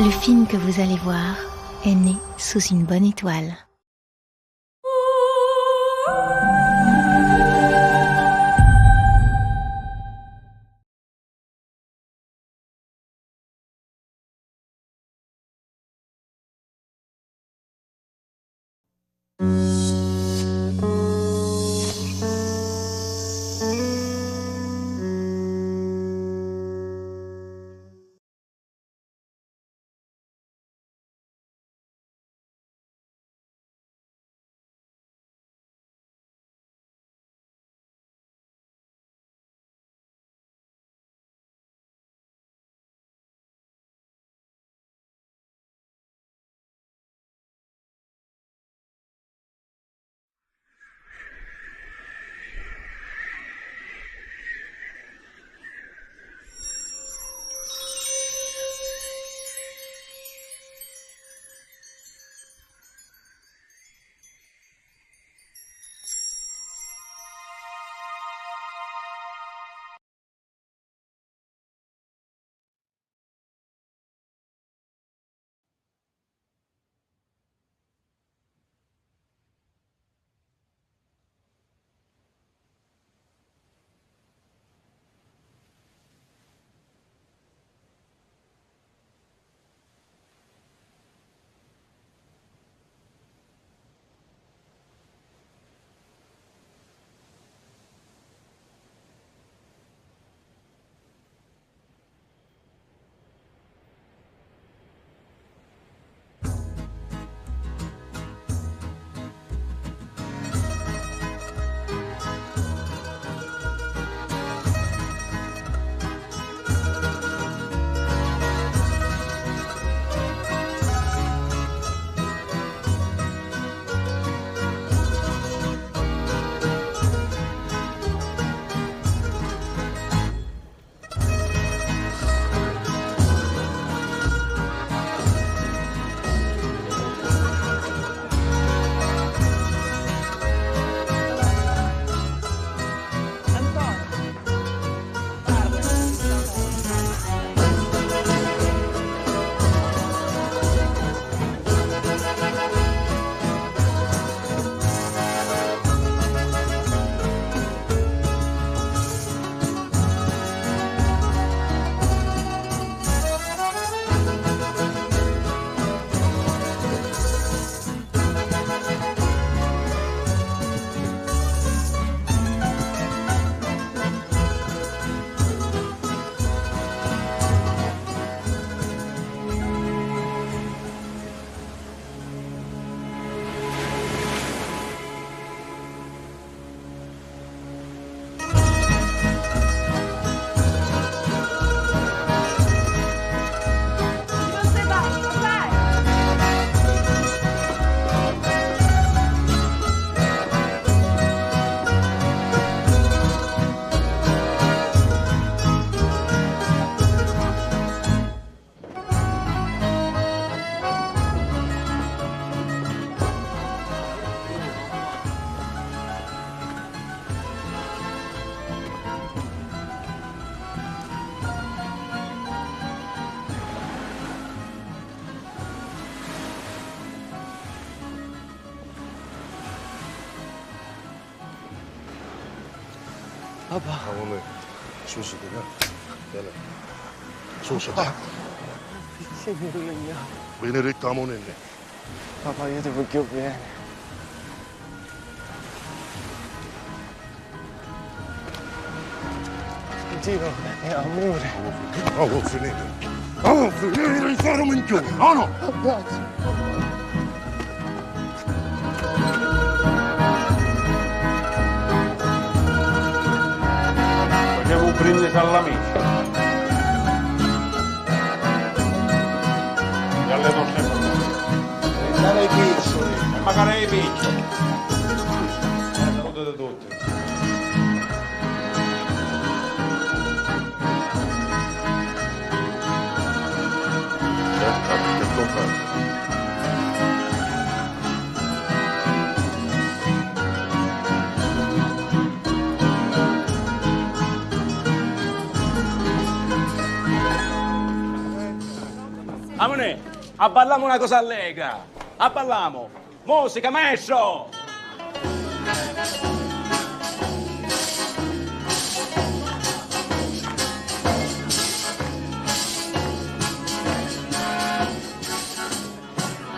Le film que vous allez voir est né sous une bonne étoile. 아빠. 오늘 순수구나. 얘는 순수다. 미친놈이야. Venere camonenne. Papà, io devo che io bene. Giro, è amore. Devo finire di fare un minchione. No! Facevo un brindisi all'amici. E alle donne famose. Dare i piccoli. E magari ai piccoli. Salute da tutti. Che sto facendo? Amone, abballiamo una cosa allegra. Abballiamo. Musica, maestro!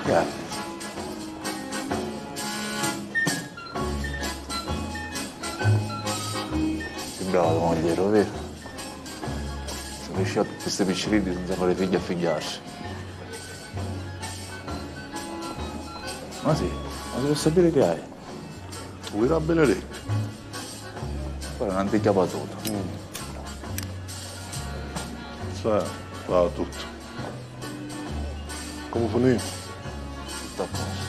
Grazie. Che brava tua moglie, vero? Sono riuscito a tutti questi piccirilli senza fare figli a figliarsi. Ma sì, ma si può sapere che hai? Vuoi la Benedetta? Poi non ti chiama tutto. Sai, va tutto. Come finì? Tutto a posto.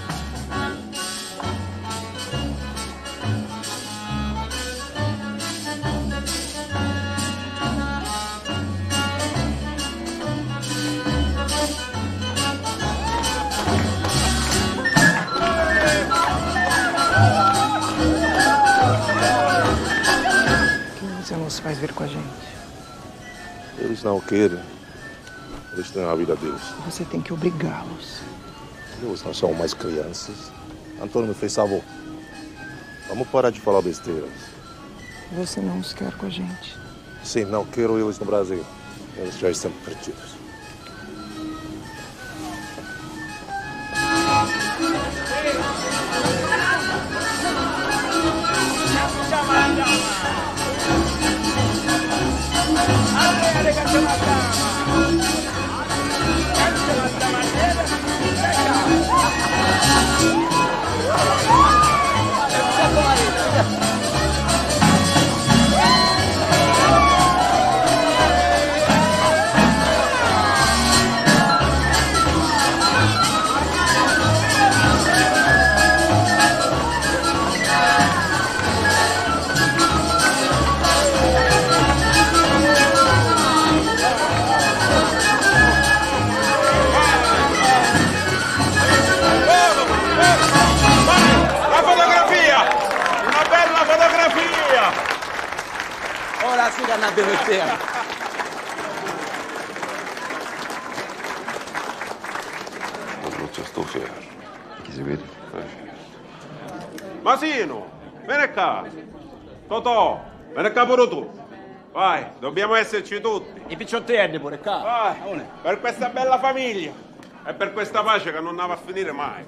Por que você não se faz ver com a gente? Eles não querem. Eles têm a vida deles. Você tem que obrigá-los. Eles não são mais crianças. Antônio me fez favor. Vamos parar de falar besteiras. Você não os quer com a gente. Sim, não quero eles no Brasil. Eles já estão perdidos. La fotografia! Una bella fotografia! Ora sì che andate per te. Odwróćcie stofie. Jaki zbyt? Masino, vieni qua. Totò, vieni qua pure tu. Vai, dobbiamo esserci tutti. I picciottelli pure qua. Vai, per questa bella famiglia e per questa pace che non andava a finire mai.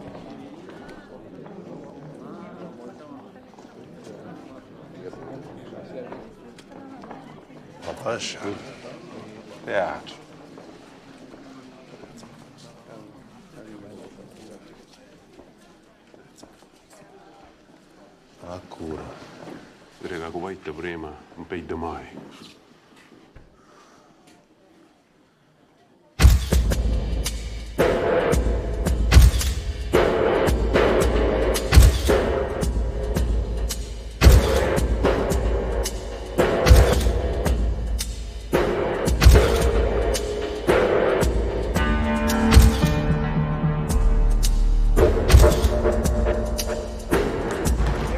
La pace. Teatro. A cura. Rega, come hai detto prima, non perde mai.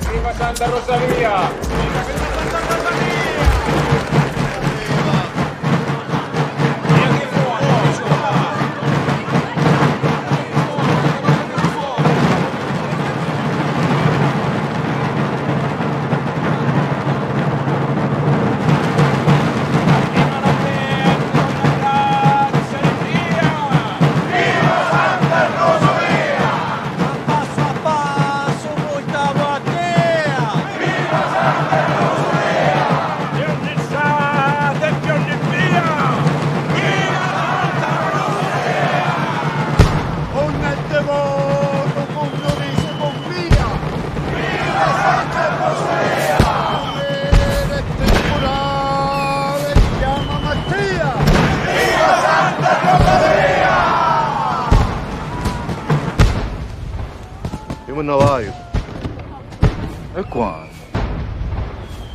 Viva Santa Rosalia! Viva Santa Rosalia! Via di fuori! Io me ne vai. E quando?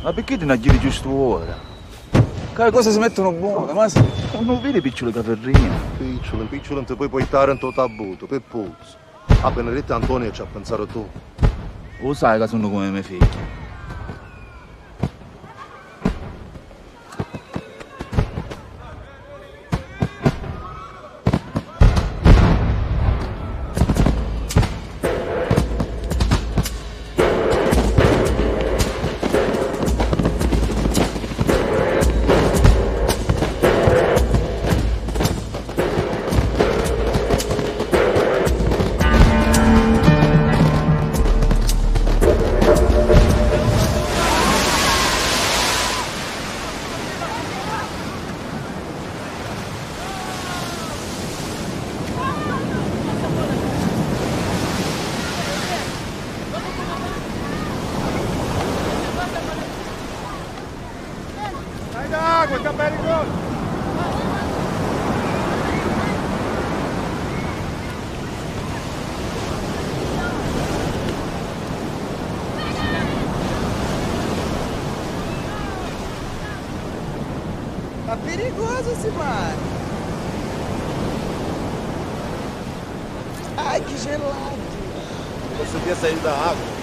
Ma perché ti ne giri giusto ora? Che le cose si mettono buone, ma se non vedi piccole caferrine? Piccolo, piccolo, non ti puoi portare in tuo tabuto, per puzzo. A Benedetta Antonio ci ha pensato tu. Lo sai che sono come i miei figli. fica perigoso. Tá perigoso esse mar. Ai, que gelado. Eu subia a sair da água.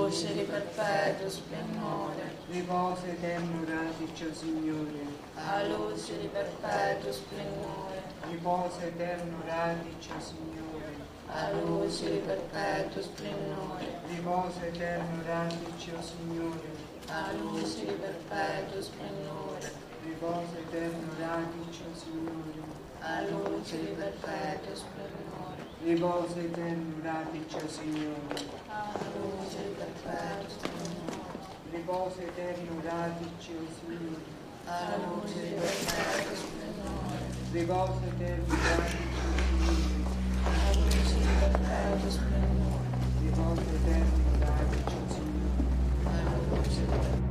Luce perpetuo splendore, Riposa eterno radice, Signore. a luce di perpetuo splendore, Riposa eterno radice, Signore. a luce di perpetuo splendore, Riposa eterno radice, Signore. a luce di perpetuo splendore, Riposa eterno radice, Signore. a luce di perpetuo splendore, Riposa eterno radice, Signore. a luce di perpetuo splendore, Riposa eterno radice, Signore. a luce di perpetuo splendore, Riposa eterno radice, Signore. a luce di perpetuo splendore, Riposa eterno radice, Signore. a luce di perpetuo.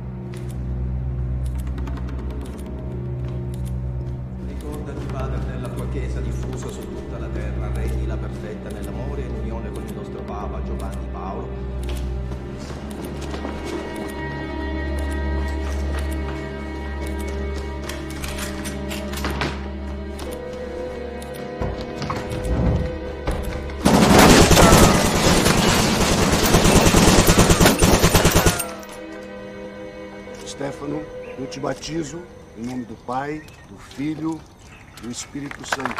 Ricordati, Padre, nella tua Chiesa diffusa su tutta la terra, regni la perfetta nell'amore e in unione con il nostro Papa Giovanni Paolo. Stefano, eu te batizo em nome do Pai, do Filho e do Espírito Santo.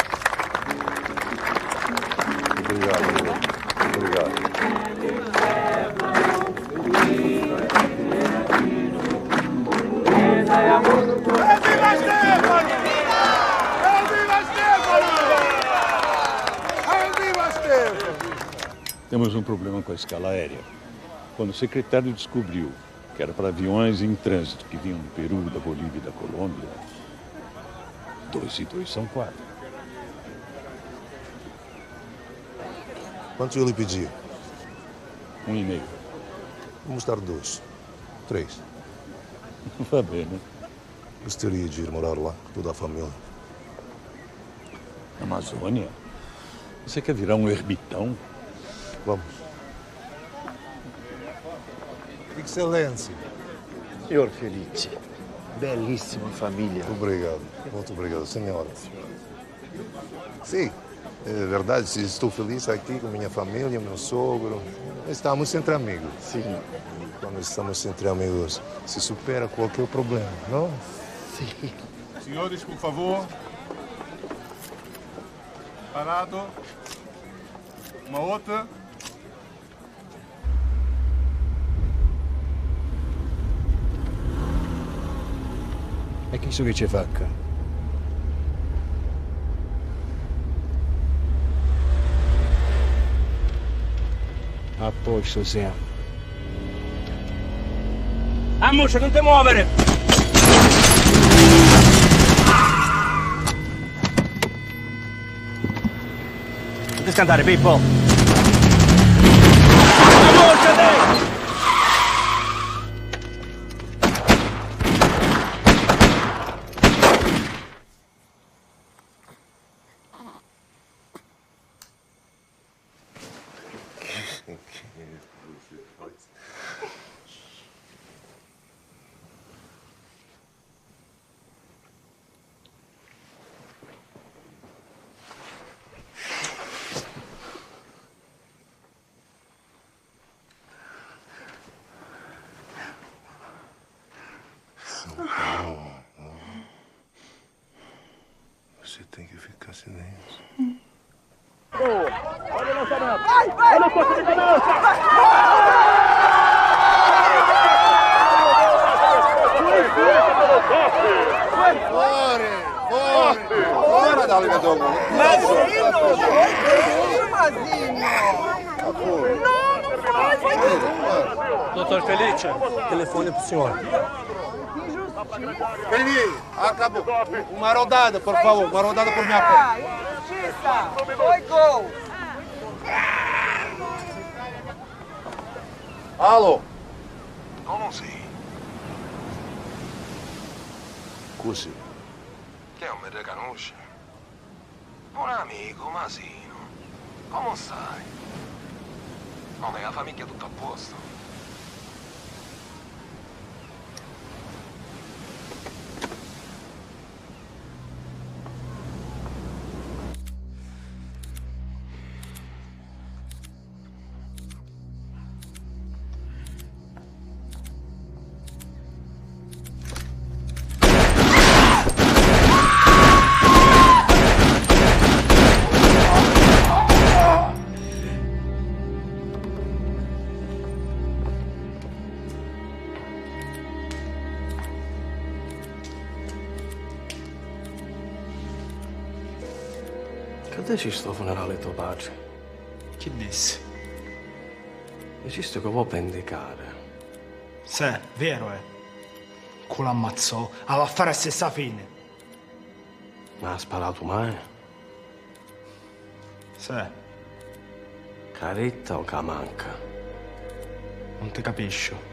Obrigado, irmão. Obrigado. Evviva Stefano! Evviva Stefano! Evviva Stefano! Temos um problema com a escala aérea. Quando o secretário descobriu que era para aviões em trânsito que vinham do Peru, da Bolívia e da Colômbia, 2 e 2 são 4. Quanto eu lhe pedi? 1,5. Vamos dar 2. 3. Vai bem, né? Gostaria de ir morar lá, com toda a família. Amazônia? Você quer virar um ermitão? Vamos. Excelência. Senhor Felice, belíssima família. Muito obrigado, senhora. Sim, é verdade, estou feliz aqui com minha família, meu sogro. Estamos entre amigos. Sim. Quando estamos entre amigos, se supera qualquer problema, não? Sim. Senhores, por favor. Parado. Uma outra. E che so che ci facca? A posto siamo. Ammuccia, non ti muovere! Non ti scandare, Pippo! Ammucciati! Fuori dalle catone! Dottor Felice, telefone pro senhor. Veni, acabou. Uma rodada, por favor. Uma rodada por minha conta. Injustiça! Foi gol! Alô? Como sei? Così. Che non mi riconosce? Un amico, Masino. Come stai? Come la famiglia è tutto a posto? Cadê sto funerale tuo padre? Chi disse? Esisto che vuoi vendicare. Sì, vero è. Quello ammazzò, aveva a fare la stessa fine. Ma ha sparato mai? Sì, Caretta o camanca? non ti capisco.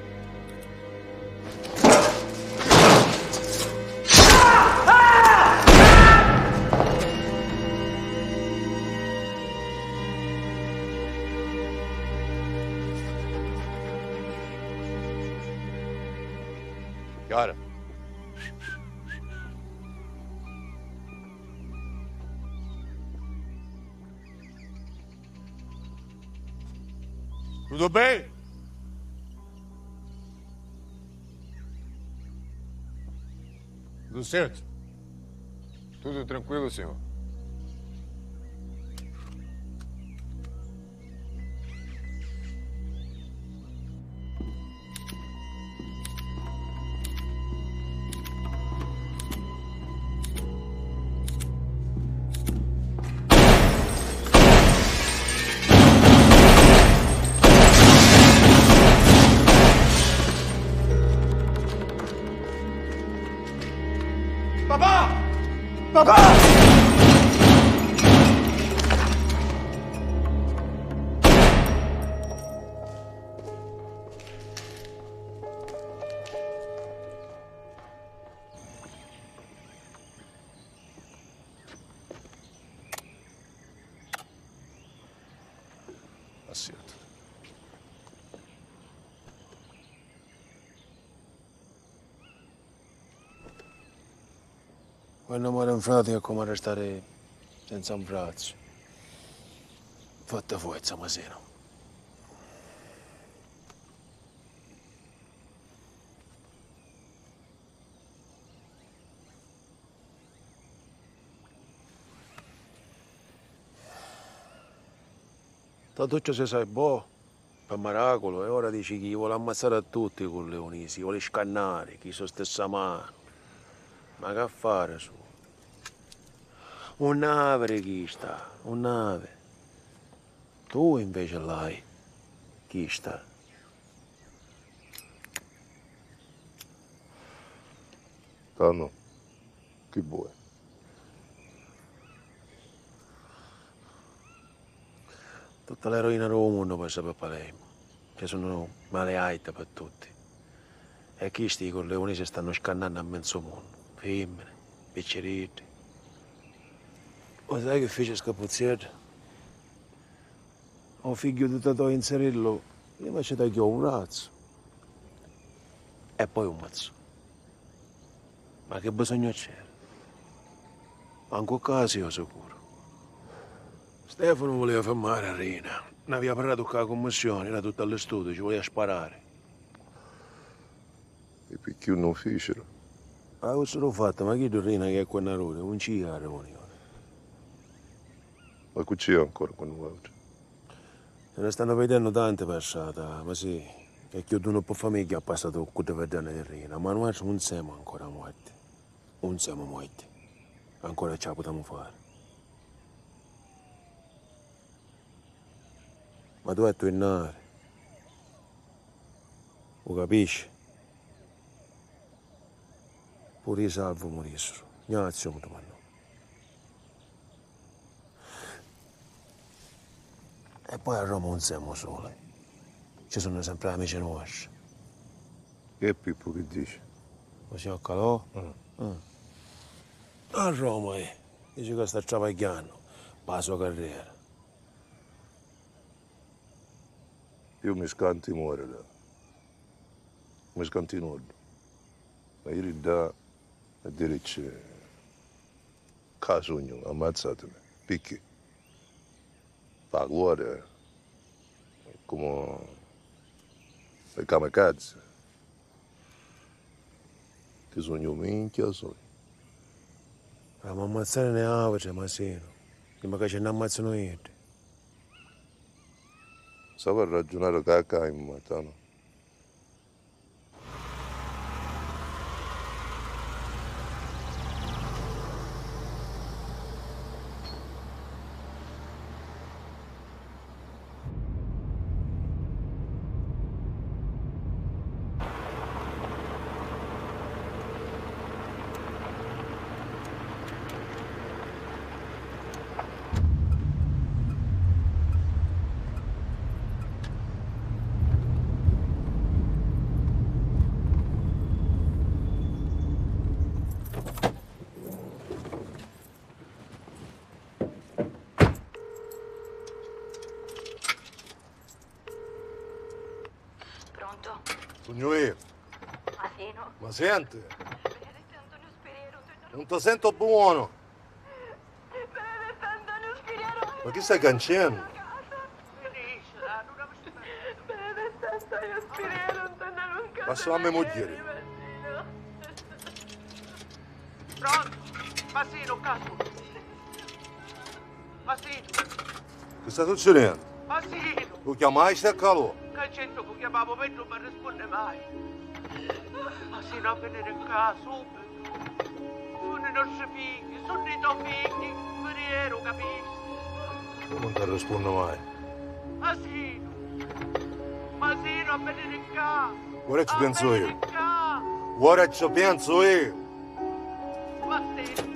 Chiara. Tudo bem? Tudo certo? Tudo tranquilo, senhor. Papà! Papà! Acerto. Quando muore un frate è come restare senza un braccio. Fatta forza, Masino. Tutto se sai boh, per miracolo, e ora dici chi vuole ammazzare a tutti con Leonisi, vuole scannare, chi sono stessa mano. Ma che fare su? Un'ave chi sta, un'ave. Tu invece l'hai. Chi sta? Tano, che vuoi? Tutta l'eroina del mondo passa per Palermo, che sono maleaite per tutti. E chi sti con leoni si stanno scannando a mezzo mondo. Femmine, picceriti. Ma sai che fece Scapuzzetto? Ho figlio di Totò Inzerillo, io mi ci tagliò un razzo. E poi un mazzo. Ma che bisogno c'era? Manco caso io sicuro. Stefano voleva fermare Rina. Ne aveva parlato con la commissione, era tutto allo studio, ci voleva sparare. E perché non fecero? Ma questo l'ho fatto, ma chi tu Rina che è quella rosa? Un cigaro, Ma qui c'è ancora con noi. Se ne stanno vedendo tante passate, ma sì, che chiudono per famiglia ha passato con le vedane di Rina, ma noi non siamo ancora morti. Non siamo morti. Ancora ce la possiamo fare. Ma tu hai tornare. Lo capisci? Pure io salvo morissero. Grazie, mi domando. E poi a Roma non siamo soli. Ci sono sempre amici nostri. Che Pippo che dici? Così ho calò? A Roma, dice che sta travagliando per la sua carriera. Io mi scanti muore là. Mi scanti nudo. Ma ieri da a dire c'è casogno, ammazzatemi. Perché? La gloria è come le kamikaze. Che sogno minchia sogno. Ma ammazzare ne avete, Masino. Prima che ce ne ammazzano io. Stavo a ragionare cacca in matano. Sogno io. Masino. Ma senti? Non ti sento buono. Ma chi stai cancendo? Passa la mia moglie. Pronto? Masino, caso. Masino. Che sta succedendo? Masino. Lo chiamai sta calò. Concetto che chiamavo me non mi risponde mai. Masino a venire in casa subito. Sono i nostri figli, sono i tuoi figli. Guerriero, capisci? Non ti rispondo mai. Masino. Masino a venire in casa. Ora ci penso io. Ora ci penso io. Masino.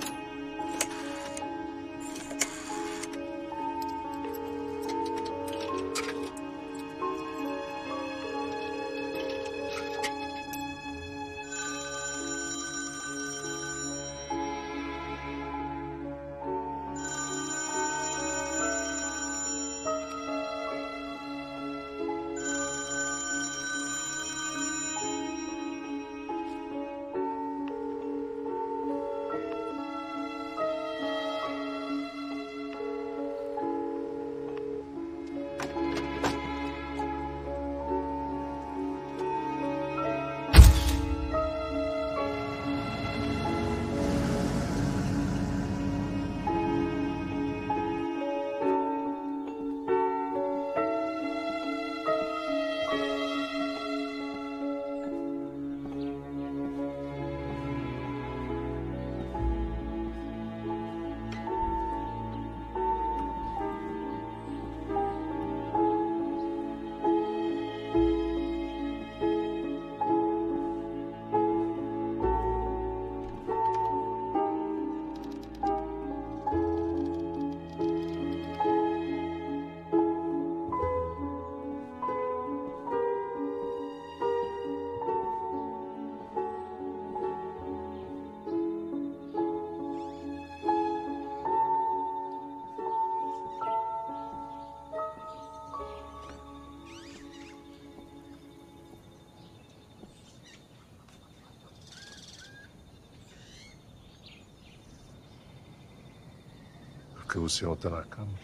Perché possiamo stare a cama?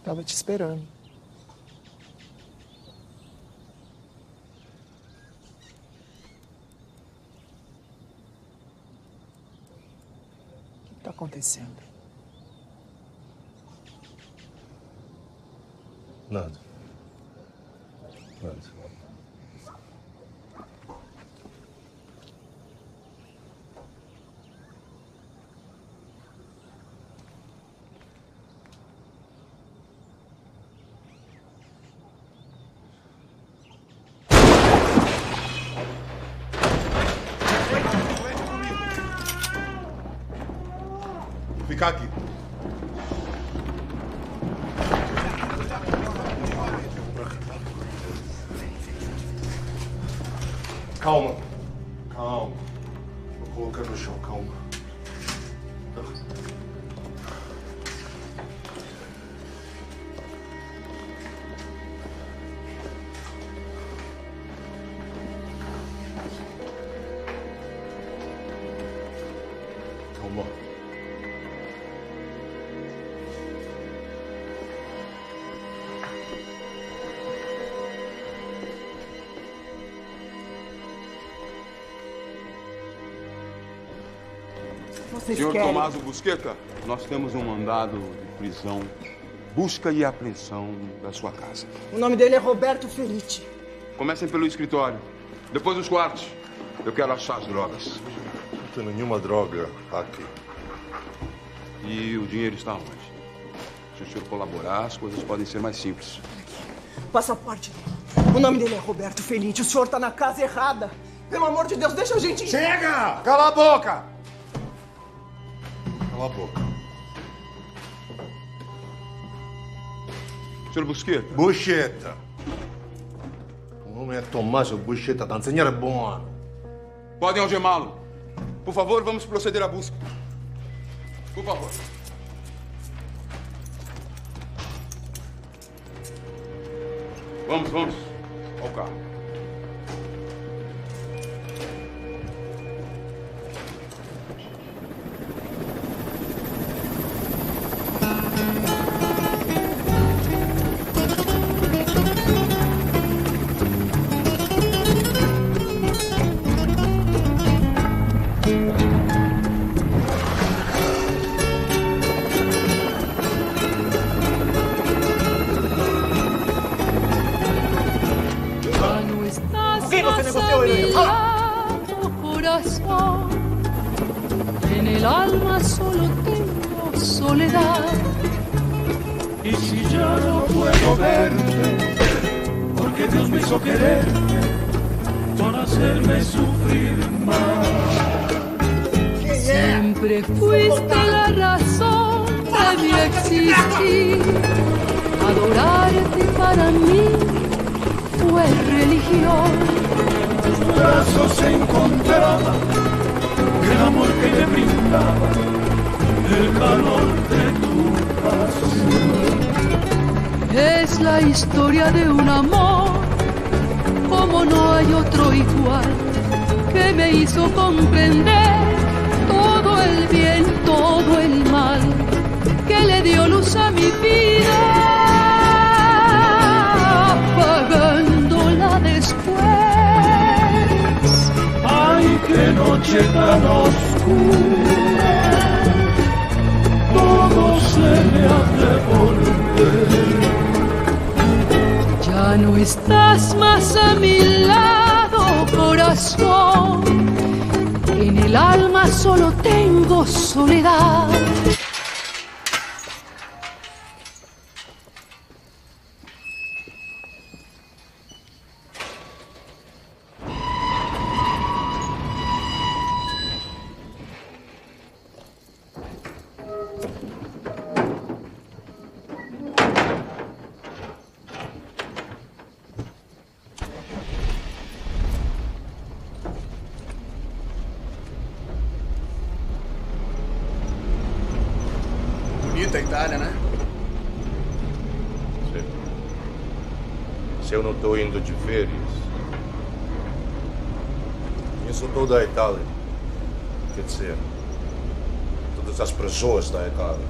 Stava ci sperando. O que está acontecendo? Nada. Nada. Fica aqui. Calma. Calma. Vou colocar no chão, calma. Calma. Vocês Senhor querem? Tommaso Busqueta, nós temos um mandado de prisão, busca e apreensão da sua casa. O nome dele é Roberto Felice. Comecem pelo escritório, depois os quartos. Eu quero achar as drogas. Não tem nenhuma droga aqui. E o dinheiro está onde? Se o senhor colaborar, as coisas podem ser mais simples. O passaporte dele. O nome dele é Roberto Felice. O senhor tá na casa errada. Pelo amor de Deus, deixa a gente... Chega! Cala a boca! Cala a boca. Senhor Busqueta? Buscetta. O nome é Tommaso Buscetta, da insegnare buono. Podem algemá-lo. Por favor, vamos proceder à busca. Por favor. Vamos. Ao carro. Corazón, en el alma solo tengo soledad. Y si ya no puedo verte, porque Dios me hizo quererte para hacerme sufrir más. Siempre fuiste la razón de mi existir. Adorarte para mí fue religión. Tus brazos se encontraban, el amor que te brindaba, el calor de tu pasión. Es la historia de un amor, como no hay otro igual, que me hizo comprender todo el bien, todo el mal, que le dio luz a mi vida, apagándola después. Ay, qué noche tan oscura, todo se me hace volver. Ya no estás más a mi lado, corazón. En el alma solo tengo soledad. Bonita a Itália, né? Sim. Se eu não estou indo de férias, conheço toda a Itália. Quer dizer, todas as pessoas da Itália.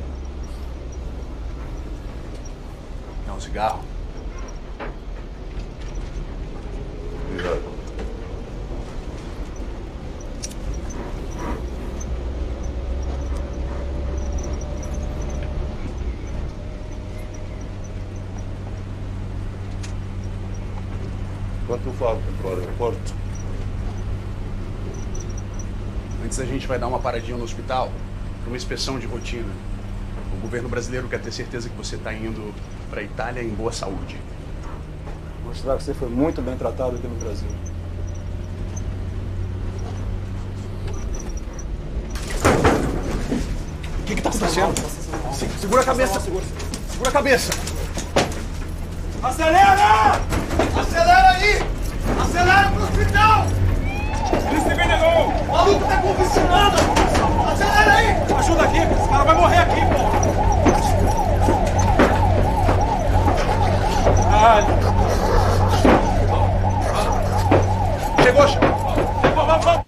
Dá um cigarro? Obrigado. Quanto falta pro aeroporto? Antes a gente vai dar uma paradinha no hospital para uma inspeção de rotina. O governo brasileiro quer ter certeza que você está indo para a Itália em boa saúde. Mostrar que você foi muito bem tratado aqui no Brasil. O que está acontecendo? Segura a cabeça! Segura a cabeça! Acelera! Acelera aí! Acelera pro hospital! O maluco tá convulsionando! Acelera aí! Ajuda aqui! Esse cara vai morrer aqui, pô! Caralho! Chegou, vamos!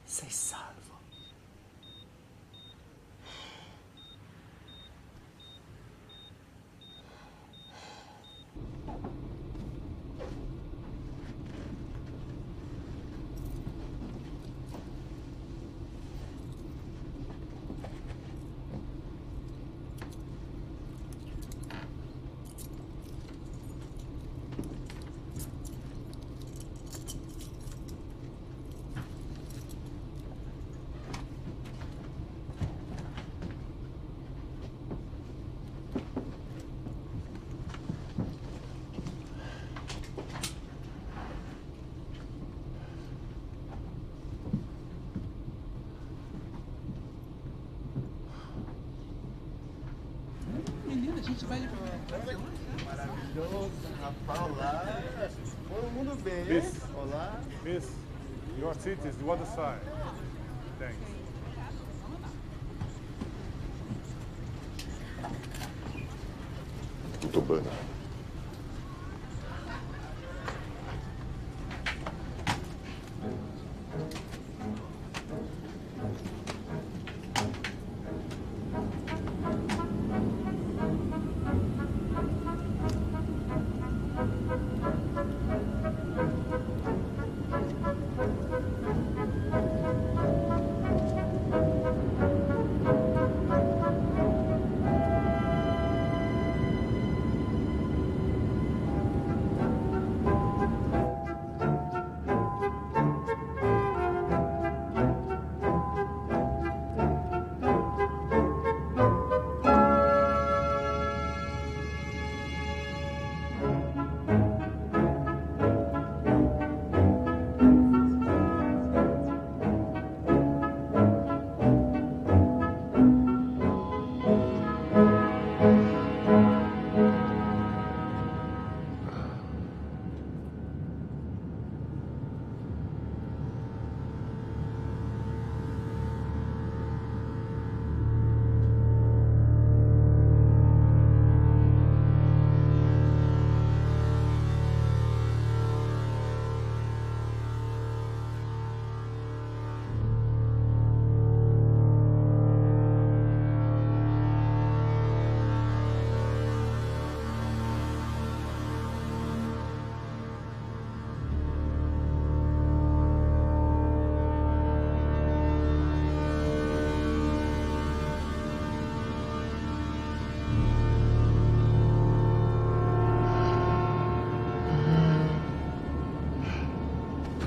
Sei salvo. A gente vai ali maravilhoso, rapaz, olá. Todo mundo bem, hein? Miss. Olá. Miss, your seat is the other side. Thanks. Tutto bene.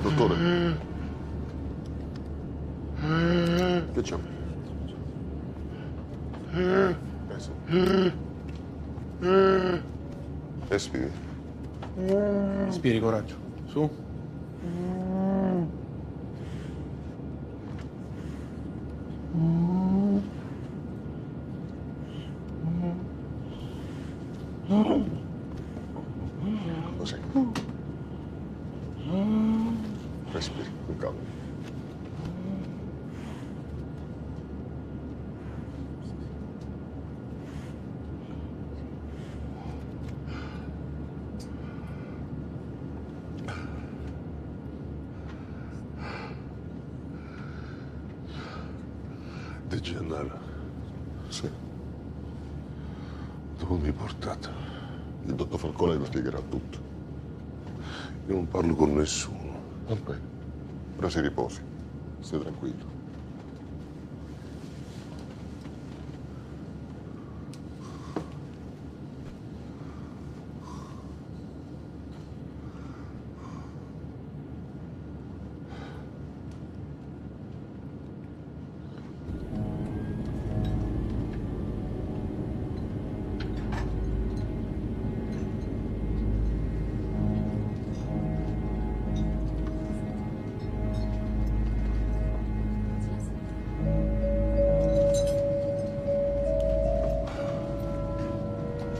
Dottore. Che c'è? Sì. Respiri. Respiri, coraggio. Su. Così. Respiri con calma. De Gennaro. Sì. Dove mi portate? Il dottor Falcone lo spiegherà tutto. Io non parlo con nessuno. Vabbè, ora si riposi. Stai tranquillo.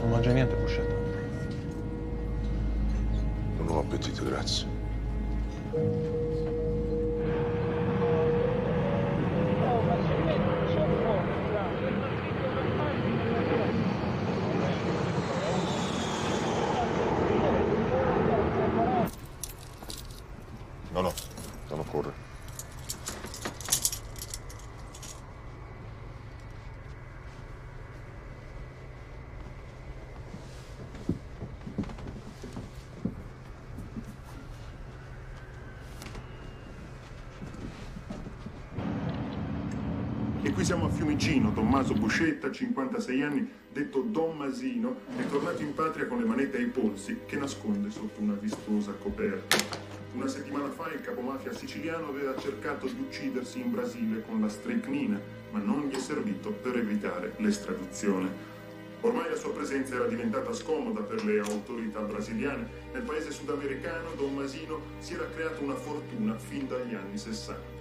Non mangia niente, Buscetta? Non ho appetito, grazie. No, non occorre. E qui siamo a Fiumicino. Tommaso Buscetta, 56 anni, detto Don Masino, è tornato in patria con le manette ai polsi che nasconde sotto una vistosa coperta. Una settimana fa il capomafia siciliano aveva cercato di uccidersi in Brasile con la stricnina, ma non gli è servito per evitare l'estradizione. Ormai la sua presenza era diventata scomoda per le autorità brasiliane. Nel paese sudamericano Don Masino si era creato una fortuna fin dagli anni 60.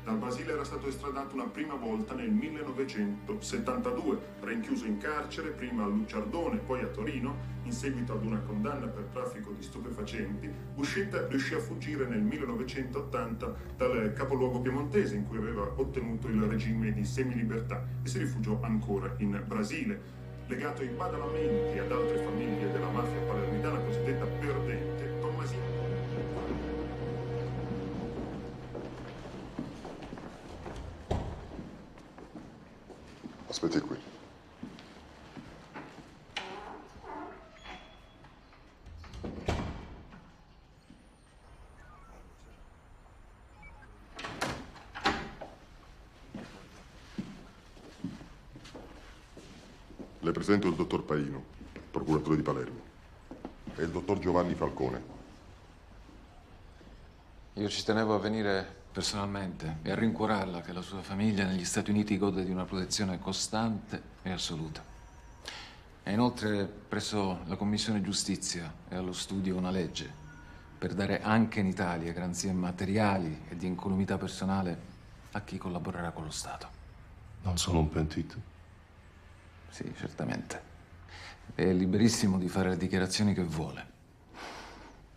Dal Brasile era stato estradato una prima volta nel 1972, rinchiuso in carcere, prima a Luciardone, poi a Torino. In seguito ad una condanna per traffico di stupefacenti, Buscetta riuscì a fuggire nel 1980 dal capoluogo piemontese in cui aveva ottenuto il regime di semilibertà e si rifugiò ancora in Brasile. Legato in badalamenti ad altre famiglie della mafia palermitana cosiddetta perdente, Don Masino. Aspetti qui. Le presento il dottor Paino, procuratore di Palermo, e il dottor Giovanni Falcone. Io ci tenevo a venire personalmente e a rincuorarla che la sua famiglia negli Stati Uniti gode di una protezione costante e assoluta. E inoltre presso la Commissione Giustizia è allo studio una legge per dare anche in Italia garanzie materiali e di incolumità personale a chi collaborerà con lo Stato. Non sono un pentito. Sì, certamente. È liberissimo di fare le dichiarazioni che vuole.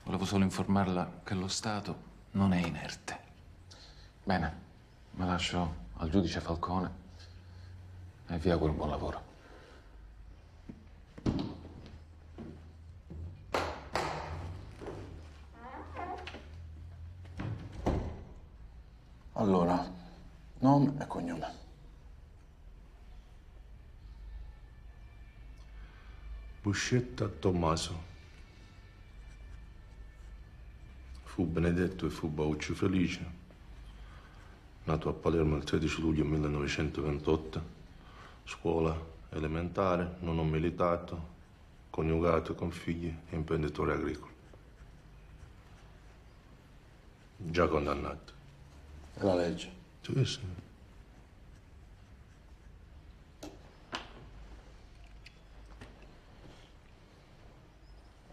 Volevo solo informarla che lo Stato non è inerte. Bene, me lascio al giudice Falcone e vi auguro buon lavoro. Allora, nome e cognome. Buscetta Tommaso. Fu benedetto e fu bauccio felice. Nato a Palermo il 13 luglio 1928. Scuola elementare, non ho militato, coniugato con figli e imprenditore agricolo. Già condannato. E la legge? Sì, sì.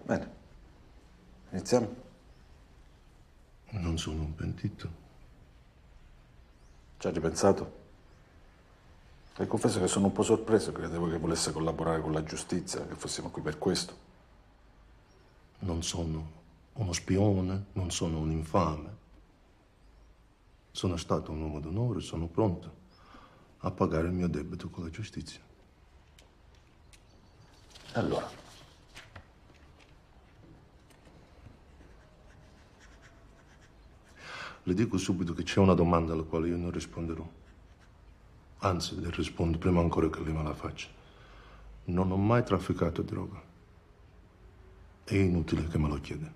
Bene. Iniziamo? Non sono un pentito. Ci ha ripensato? E confesso che sono un po' sorpreso, credevo che volesse collaborare con la giustizia, che fossimo qui per questo. Non sono uno spione, non sono un infame. Sono stato un uomo d'onore, sono pronto a pagare il mio debito con la giustizia. Allora? Le dico subito che c'è una domanda alla quale io non risponderò. Anzi, le rispondo prima ancora che lei me la faccia. Non ho mai trafficato droga. È inutile che me lo chieda.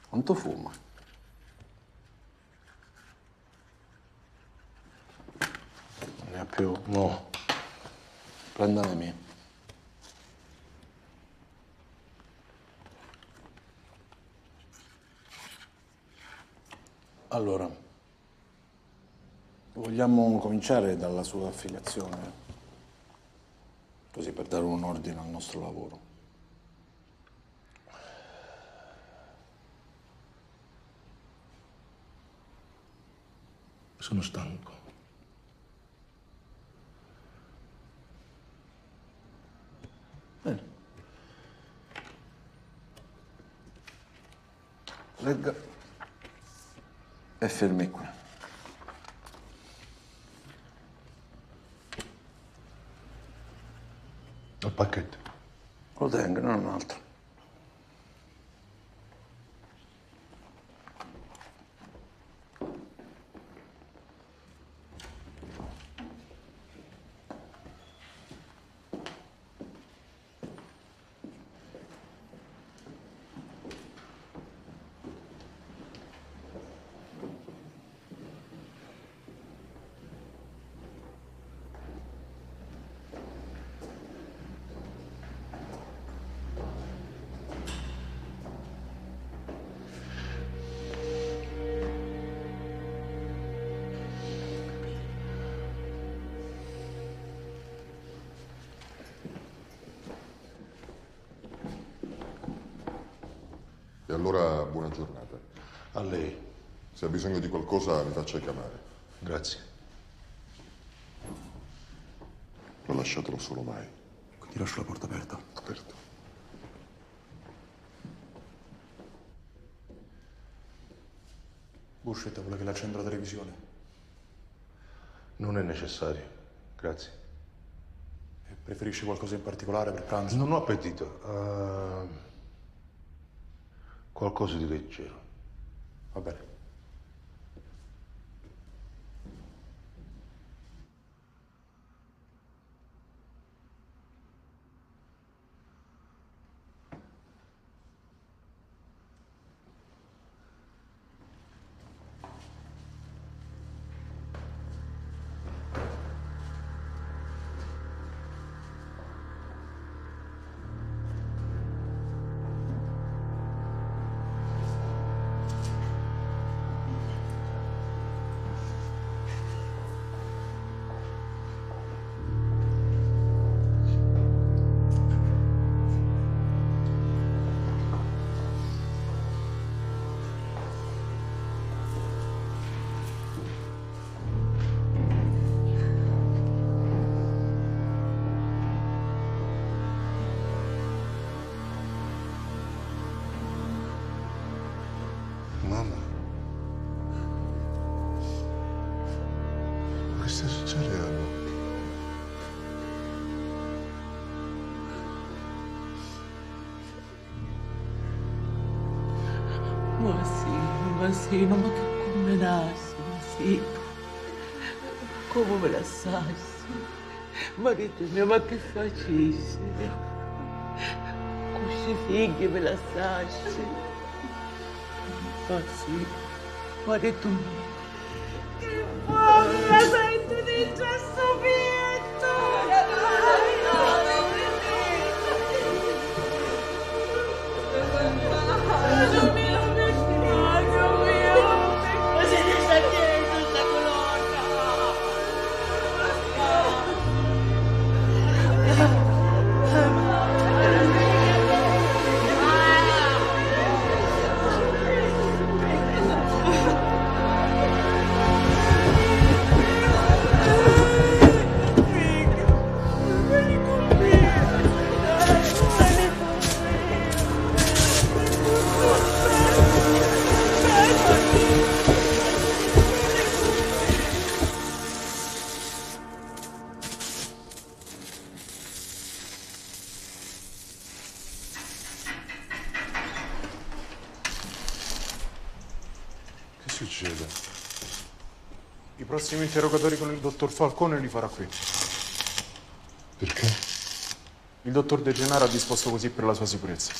Quanto fuma? Non ne ha più? No. Prenda le mie. Allora, vogliamo cominciare dalla sua affiliazione, così per dare un ordine al nostro lavoro. Sono stanco. Bene. Legga e fermi qui. Il pacchetto. Lo tengo, non un altro. E allora buona giornata. A lei. Se ha bisogno di qualcosa mi faccia chiamare. Grazie. Non lasciatelo solo mai. Quindi lascio la porta aperta. Aperta. Buscetta vuole che le accenda la televisione. Non è necessario. Grazie. E preferisce qualcosa in particolare per pranzo? Non ho appetito. Qualcosa di leggero. Va bene. Mamma. Che sta succedendo? Masino, ma che combinassi, Masino? Come me la sassi? Marito mio, ma che facessi? Questi figli me la sassi? Masino, marito mio. Che forza sei tu di gesso pietto! Dio mio! succede? I prossimi interrogatori con il dottor Falcone li farà qui. Perché? Il dottor De Gennaro ha disposto così per la sua sicurezza.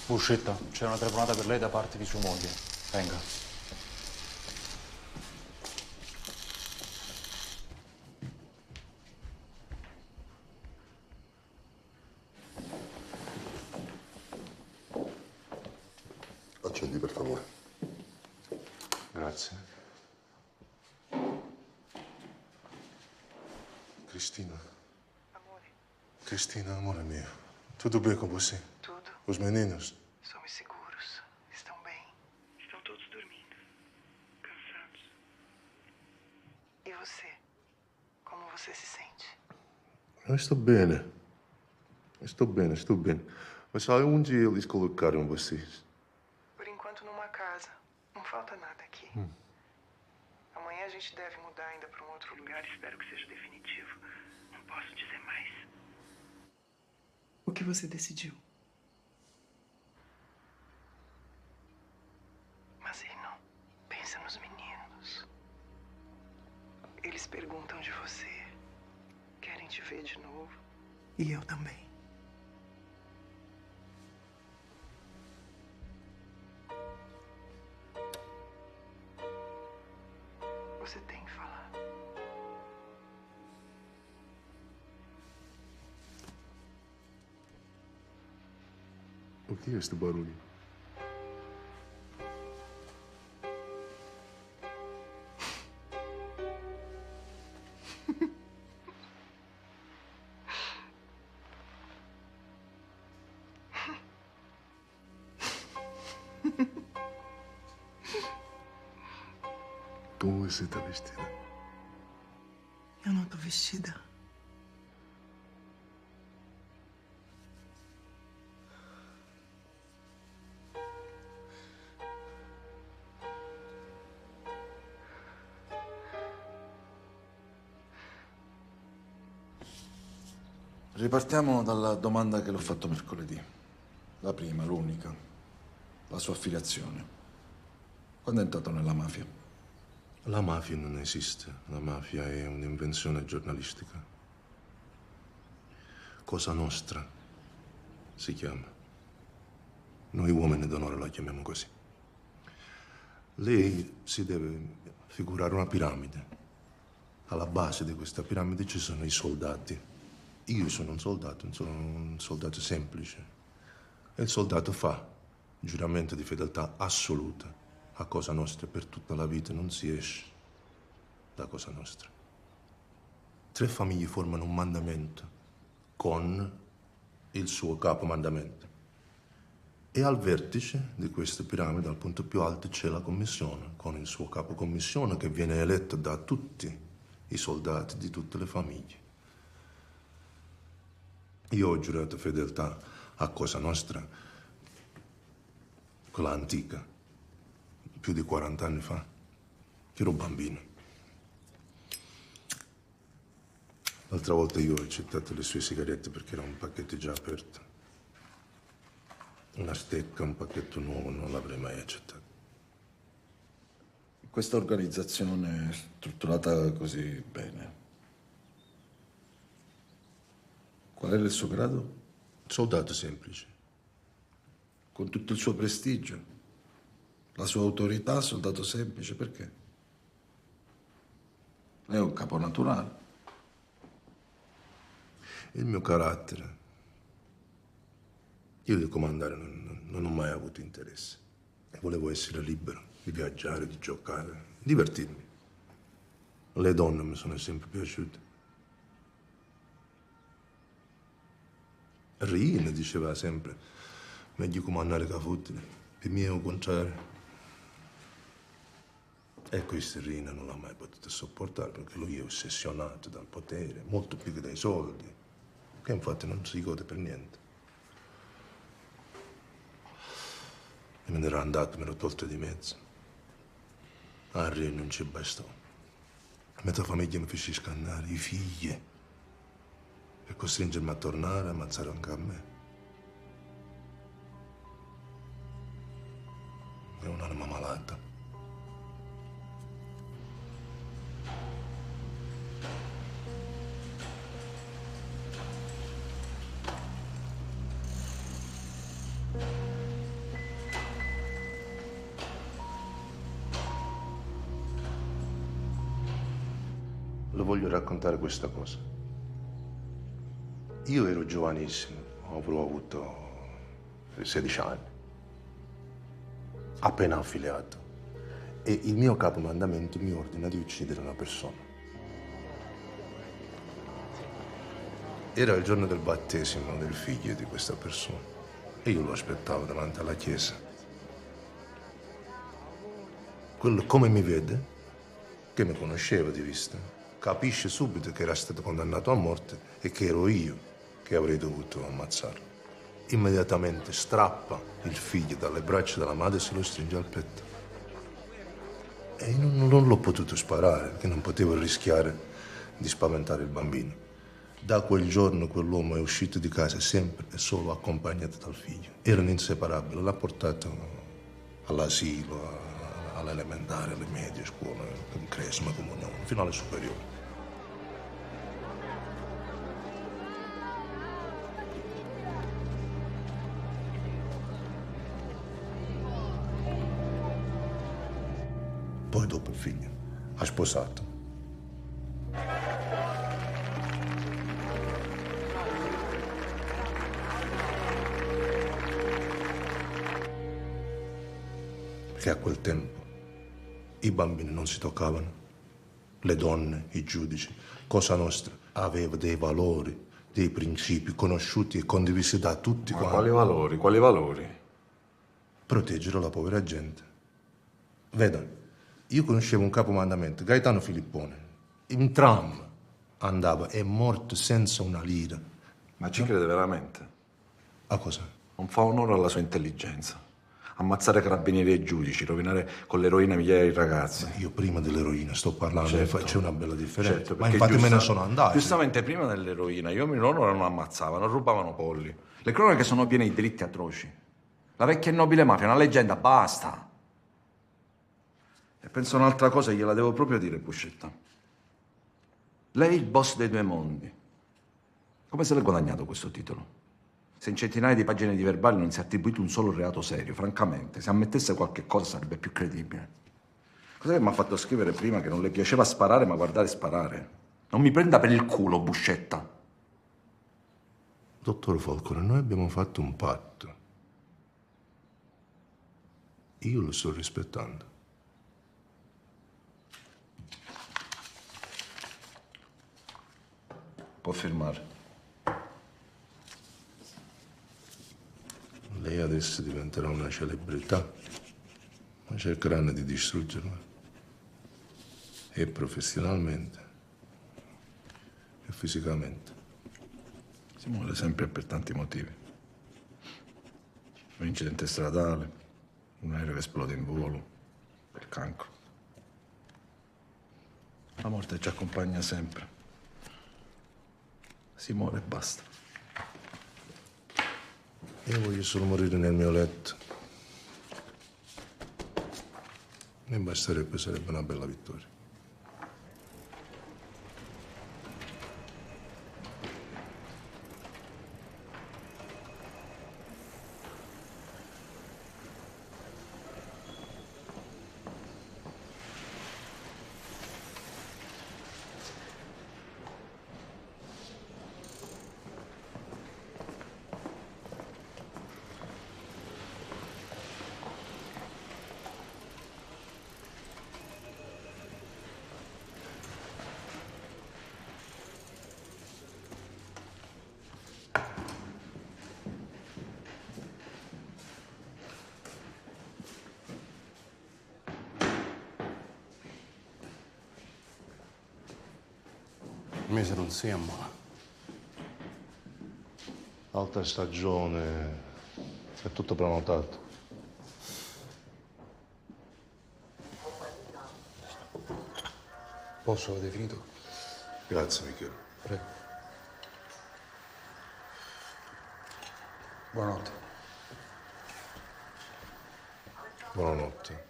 Buscetta, c'è una telefonata per lei da parte di sua moglie. Venga. Accendi, per favore. Grazie. Cristina. Amore. Cristina, amore mio. Tudo bem com você? Tudo. Os meninos? Somos seguros. Estão bem. Estão todos dormindo. Cansados. E você? Como você se sente? Eu estou bem. Estou bem, estou bem. Mas só onde eles colocaram vocês? Por enquanto numa casa. Não falta nada aqui. Amanhã a gente deve mudar ainda para um outro lugar. Espero que seja definitivo. Não posso dizer mais. O que você decidiu? Mazino, pensa nos meninos. Eles perguntam de você. Querem te ver de novo. E eu também. Você tem que falar. O que é este barulho? Como você está vestida? Eu não tô vestida. Ripartiamo dalla domanda che l'ho fatto mercoledì. La prima, l'unica. La sua affiliazione. Quando è entrato nella mafia? La mafia non esiste. La mafia è un'invenzione giornalistica. Cosa Nostra si chiama. Noi uomini d'onore la chiamiamo così. Lei si deve figurare una piramide. Alla base di questa piramide ci sono i soldati. Io sono un soldato semplice. E il soldato fa giuramento di fedeltà assoluta a Cosa Nostra per tutta la vita, non si esce da Cosa Nostra. 3 famiglie formano un mandamento con il suo capomandamento. E al vertice di questa piramide, al punto più alto, c'è la commissione, con il suo capocommissione che viene eletto da tutti i soldati di tutte le famiglie. Io ho giurato fedeltà a Cosa Nostra, quella antica, più di 40 anni fa, che ero bambino. L'altra volta io ho accettato le sue sigarette perché era un pacchetto già aperto. Una stecca, un pacchetto nuovo, non l'avrei mai accettato. Questa organizzazione è strutturata così bene. Qual era il suo grado? Soldato semplice. Con tutto il suo prestigio, la sua autorità, soldato semplice, perché? Lei è un capo naturale. Il mio carattere. Io di comandare non ho mai avuto interesse. E volevo essere libero di viaggiare, di giocare, divertirmi. Le donne mi sono sempre piaciute. Rina diceva sempre, meglio comandare che futile, per me è il contrario. E questa Rina non l'ha mai potuto sopportare perché lui è ossessionato dal potere, molto più che dai soldi, che infatti non si gode per niente. E me ne ero andato, mi ero tolto di mezzo. A Rina non ci bastò. Metà famiglia mi fece scannare, i figli. e costringermi a tornare a ammazzare anche a me. È un'anima malata. Le voglio raccontare questa cosa. Io ero giovanissimo, avrò avuto 16 anni, appena affiliato, e il mio capomandamento mi ordina di uccidere una persona. Era il giorno del battesimo del figlio di questa persona e io lo aspettavo davanti alla chiesa. Quello come mi vede, che mi conosceva di vista, capisce subito che era stato condannato a morte e che ero io che avrei dovuto ammazzarlo. Immediatamente strappa il figlio dalle braccia della madre e se lo stringe al petto. E io non l'ho potuto sparare perché non potevo rischiare di spaventare il bambino. Da quel giorno quell'uomo è uscito di casa sempre e solo accompagnato dal figlio. Erano inseparabili, l'ha portato all'asilo, all'elementare, alle medie, scuola, cresima, comunione, fino alle superiori. Poi dopo il figlio ha sposato. Perché a quel tempo i bambini non si toccavano, le donne, i giudici. Cosa Nostra aveva dei valori, dei principi conosciuti e condivisi da tutti quanti. Quali valori? Quali valori? Proteggere la povera gente. Veda, io conoscevo un capomandamento, Gaetano Filippone. In tram andava, è morto senza una lira. Ma ci crede veramente? A cosa? Non fa onore alla sua intelligenza. Ammazzare carabinieri e giudici, rovinare con l'eroina migliaia di ragazzi. Io prima dell'eroina sto parlando, certo, c'è una bella differenza. Certo, ma infatti me ne sono andato. Giustamente prima dell'eroina gli uomini loro non ammazzavano, rubavano polli. Le cronache sono piene di delitti atroci. La vecchia e nobile mafia è una leggenda, basta. E penso un'altra cosa, gliela devo proprio dire, Buscetta. Lei è il boss dei due mondi. Come se l'è guadagnato questo titolo? Se in centinaia di pagine di verbali non si è attribuito un solo reato serio, francamente, se ammettesse qualche cosa sarebbe più credibile. Cos'è che mi ha fatto scrivere prima che non le piaceva sparare, ma guardare sparare? Non mi prenda per il culo, Buscetta. Dottor Falcone, noi abbiamo fatto un patto. Io lo sto rispettando. Può firmare. Lei adesso diventerà una celebrità, ma cercheranno di distruggerla. E professionalmente, e fisicamente. Si muore sempre per tanti motivi. Un incidente stradale, un aereo che esplode in volo, il cancro. La morte ci accompagna sempre. Si muore e basta. Io voglio solo morire nel mio letto. Mi basterebbe, sarebbe una bella vittoria. Il mese non si ammola. Alta stagione, è tutto prenotato. Posso, avete finito? Grazie, Michele. Prego. Buonanotte. Buonanotte.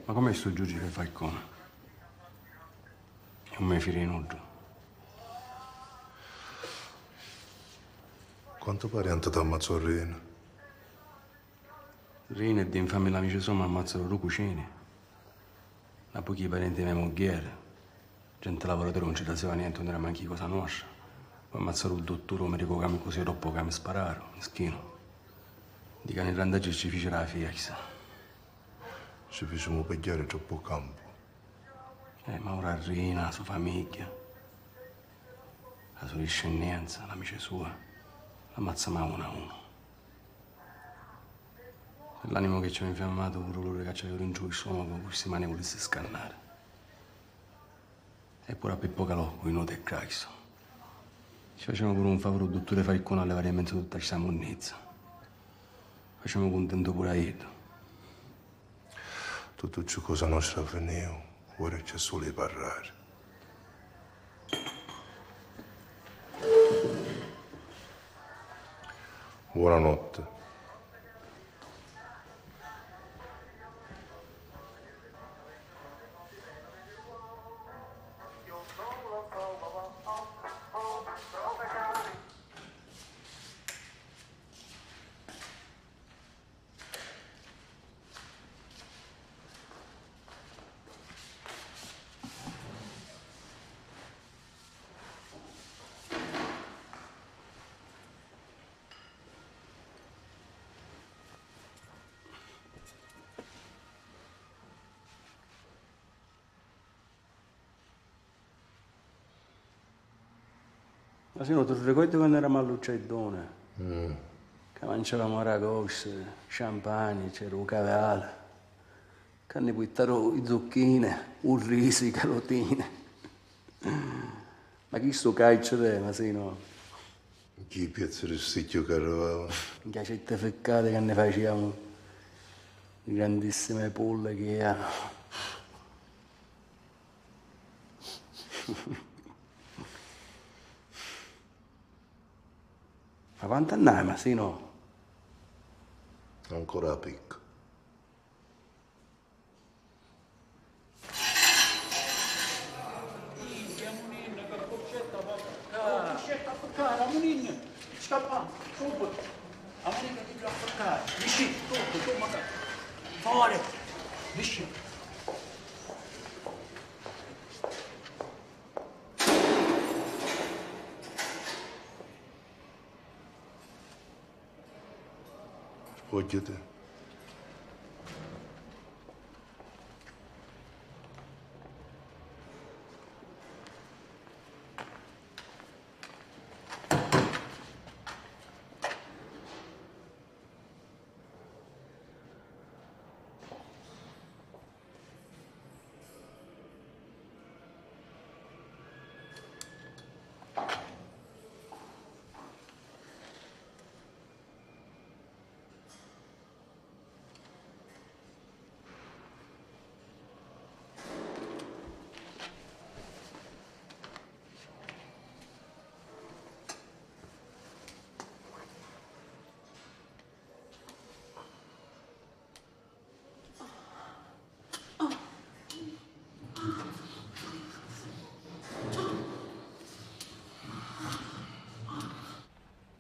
Ma com'è sto giudice Falcone? Non mi firinuto. Quanto pare è andato a ammazzare Rina? Rina e di infame l'amici sono ammazzano due cucine. Ma pochi parenti mia moglie. Gente lavoratori non ci diceva niente, non era manchi cosa nostra. Poi ammazzare il dottore, mi ricordo che mi così troppo che mi spararono, meschino. Dica nei randaggi ci fecero la fiesta. Ci facciamo pigliare troppo campo. Ma ora Rina, la sua famiglia, la sua discendenza, l'amici sua, l'ammazziamo uno a uno. Per l'animo che ci ha infiammato, pure loro che ci avevano in giù il stomaco, questi mani volesse scannare. E pure a Pippo Calò, con i noti e Cristo. Ci facevamo pure un favore al dottore Falcone alle varie mezzo tutta questa monnezza. Facciamo contento pure a Edo. Tutto ciò cosa nostra avveniva, ora c'è solo di parlare. Buonanotte. Ma se no, ti ricordi quando eravamo a Lucedone? Che mangiavamo aragoste, champagne, c'era un cavallo. Che ne buttarono i zucchine, un riso, i carotine. Ma chi sto calcio te, ma se no? Chi piazza il sticchio carovava? Cacette feccate che ne facevamo. Grandissime polle che erano. Ma quanto andiamo, ma sì, no? Ancora a picco. La Munina, scappa, subito. La Munina ti deve affoccare. Vicino, tu, magari. Fuori, vicino. Sfogliate.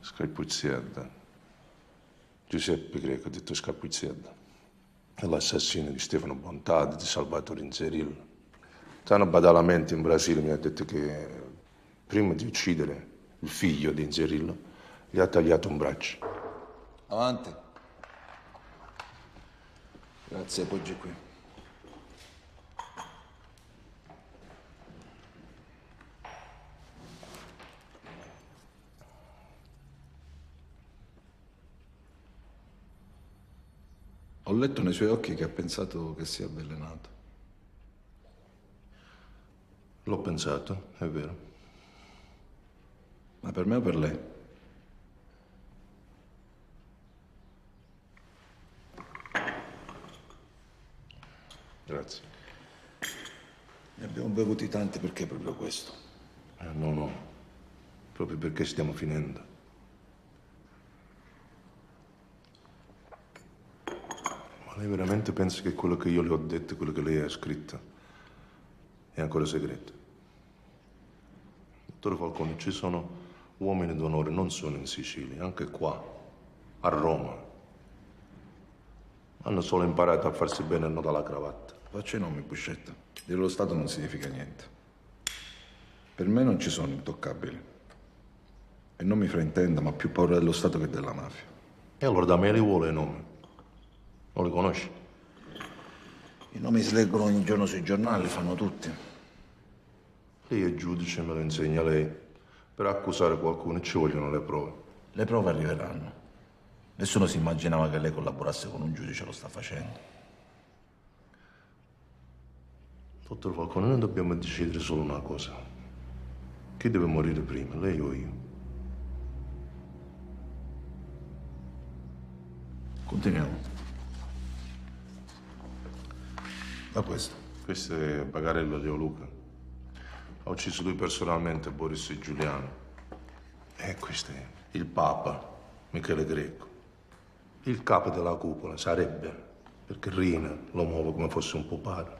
Scapuzzietta. Giuseppe Greco ha detto Scapuzzietta. È l'assassino di Stefano Bontade, di Salvatore Inzerillo. Tano Badalamenti in Brasile mi ha detto che prima di uccidere il figlio di Inzerillo gli ha tagliato un braccio. Avanti. Grazie, appoggi qui. Ho letto nei suoi occhi che ha pensato che sia avvelenato. L'ho pensato, è vero. Ma per me o per lei? Grazie. Ne abbiamo bevuti tanti perché proprio questo. No. Proprio perché stiamo finendo. Ma lei veramente pensa che quello che io le ho detto e quello che lei ha scritto è ancora segreto? Dottore Falcone, ci sono uomini d'onore non solo in Sicilia, anche qua, a Roma. Hanno solo imparato a farsi bene il nodo alla cravatta. Faccia i nomi, Buscetta. Dire lo Stato non significa niente. Per me non ci sono intoccabili. E non mi fraintenda, ma ho più paura dello Stato che della mafia. E allora da me li vuole i nomi? Non li conosci? I nomi si leggono ogni giorno sui giornali, li fanno tutti. Lei è giudice, me lo insegna lei. Per accusare qualcuno ci vogliono le prove. Le prove arriveranno. Nessuno si immaginava che lei collaborasse con un giudice, lo sta facendo. Dottor Falcone, noi dobbiamo decidere solo una cosa. Chi deve morire prima, lei o io? Continuiamo. Da questo. Questo è Bagarella Leo Luca. Ha ucciso lui personalmente, Boris Giuliano. E questo è il Papa, Michele Greco. Il capo della cupola sarebbe, perché Rina lo muove come fosse un puparo.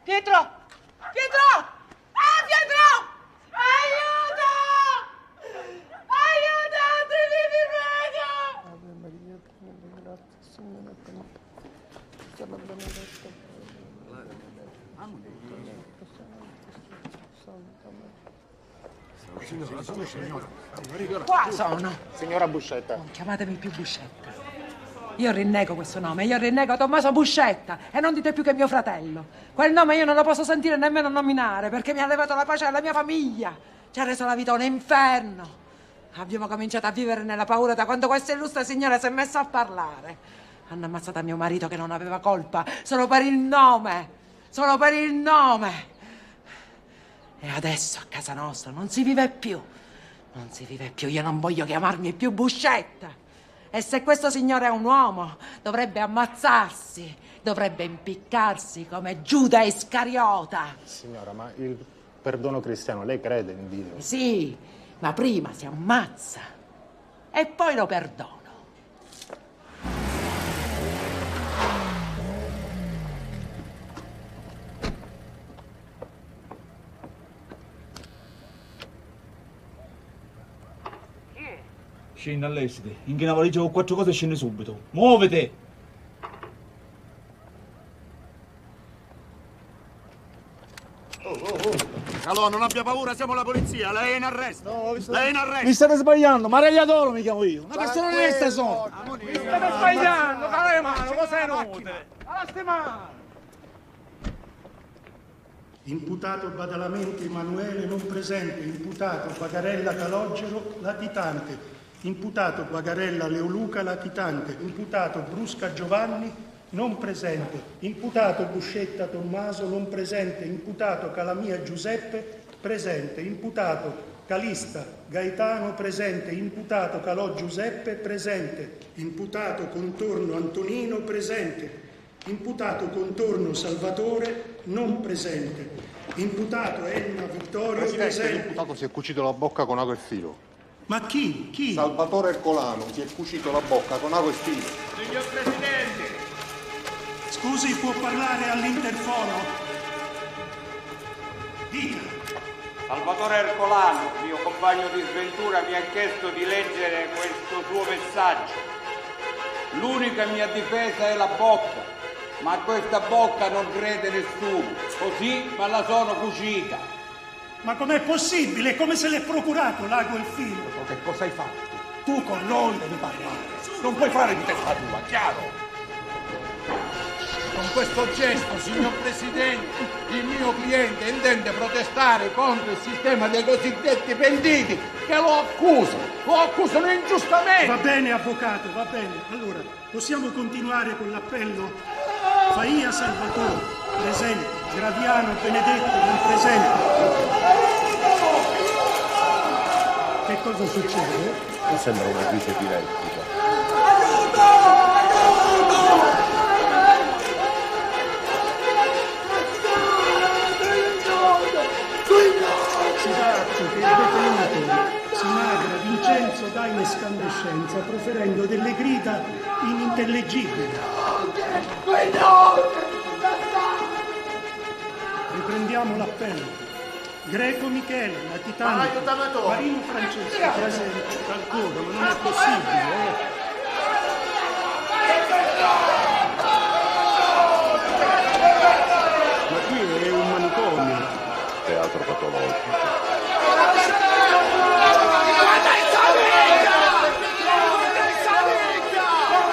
Pietro! Pietro! Ah, Pietro! Aiuto! Aiutatemi, vi prego! Ave Maria, piena di grazia, Signore è con te. Sarà benedetta Qua sono. Signora Buscetta. Non chiamatemi più Buscetta. Io rinnego questo nome, io rinnego Tommaso Buscetta e non dite più che mio fratello. Quel nome io non lo posso sentire nemmeno nominare perché mi ha levato la pace alla mia famiglia. Ci ha reso la vita un inferno. Abbiamo cominciato a vivere nella paura da quando questa illustre signora si è messa a parlare. Hanno ammazzato mio marito che non aveva colpa, solo per il nome. Solo per il nome. E adesso a casa nostra non si vive più. Non si vive più, io non voglio chiamarmi più Buscetta. E se questo signore è un uomo, dovrebbe ammazzarsi, dovrebbe impiccarsi come Giuda Iscariota. Signora, ma il perdono cristiano, lei crede in Dio? Sì, ma prima si ammazza e poi lo perdono. Scendi all'esite, in che una valigia con 4 cose scende subito. Muovete! Allora, non abbia paura, siamo la polizia, lei è in arresto. No, lei è in arresto. Mi state sbagliando, Maregliatoro mi chiamo io. Una persona onesta sono. Mi state sbagliando, cala le mani, cos'è inutile? Alla mano! Imputato Badalamenti Emanuele non presente, imputato Bagarella Calogero latitante, imputato Bagarella Leoluca latitante, imputato Brusca Giovanni non presente, imputato Buscetta Tommaso non presente, imputato Calamia Giuseppe presente, imputato Calista Gaetano presente, imputato Calò Giuseppe presente, imputato Contorno Antonino presente, imputato Contorno Salvatore non presente, imputato Enna Vittorio Presidente, presente. l'imputato si è cucito la bocca con ago e filo. Ma chi? Chi? Salvatore Ercolano si è cucito la bocca con ago e filo. Signor Presidente! Scusi, può parlare all'interfono? Dica. Salvatore Ercolano, mio compagno di sventura, mi ha chiesto di leggere questo suo messaggio. L'unica mia difesa è la bocca. Ma a questa bocca non crede nessuno, così me la sono cucita. Ma com'è possibile? È come se l'è procurato l'ago e il figlio. Che cosa hai fatto? Tu con noi devi parlare. Non puoi fare di testa tua, chiaro? Con questo gesto, signor Presidente, il mio cliente intende protestare contro il sistema dei cosiddetti pentiti che lo accusano ingiustamente. Va bene, avvocato, va bene. Allora, possiamo continuare con l'appello? Faia Salvatore, presente. Graviano Benedetto, non presente. Che cosa succede? Mi sembra una crisi epilettica. Sifaccio che il detenuto si magra Vincenzo dà in escandescenza proferendo delle grida inintellegibili. Riprendiamo l'appello. Greco Michele, latitante, Marino Francesco, presente, ancora, ma non è possibile, Ma qui è un manicomio. Teatro patologico.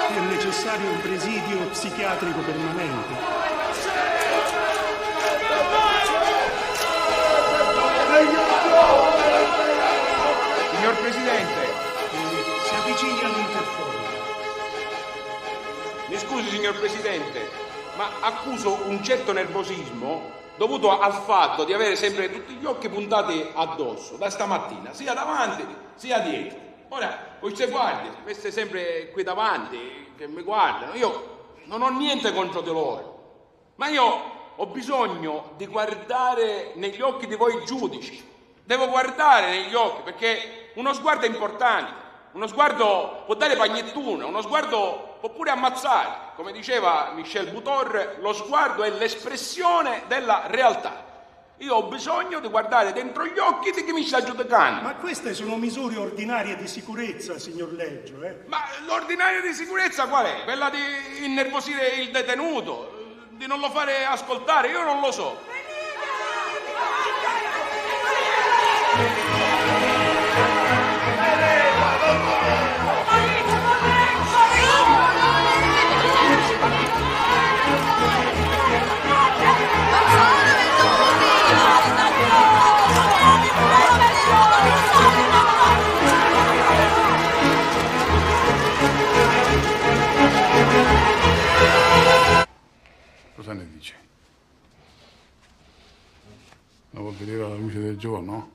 È necessario un presidio psichiatrico permanente. Signor Presidente, si avvicini all'interfono. mi scusi signor Presidente, ma accuso un certo nervosismo dovuto al fatto di avere sempre tutti gli occhi puntati addosso, da stamattina, sia davanti sia dietro. Ora, queste guardie, queste sempre qui davanti, che mi guardano, io non ho niente contro di loro, ma io ho bisogno di guardare negli occhi di voi giudici. Devo guardare negli occhi, perché uno sguardo è importante, uno sguardo può dare pagnettuna, uno sguardo può pure ammazzare. Come diceva Michel Butor, lo sguardo è l'espressione della realtà. Io ho bisogno di guardare dentro gli occhi di chi mi sta giudicando. Ma queste sono misure ordinarie di sicurezza, signor Leggio, Ma l'ordinaria di sicurezza qual è? Quella di innervosire il detenuto, di non lo fare ascoltare, io non lo so. Cosa ne dice? La vuol vedere alla luce del giorno?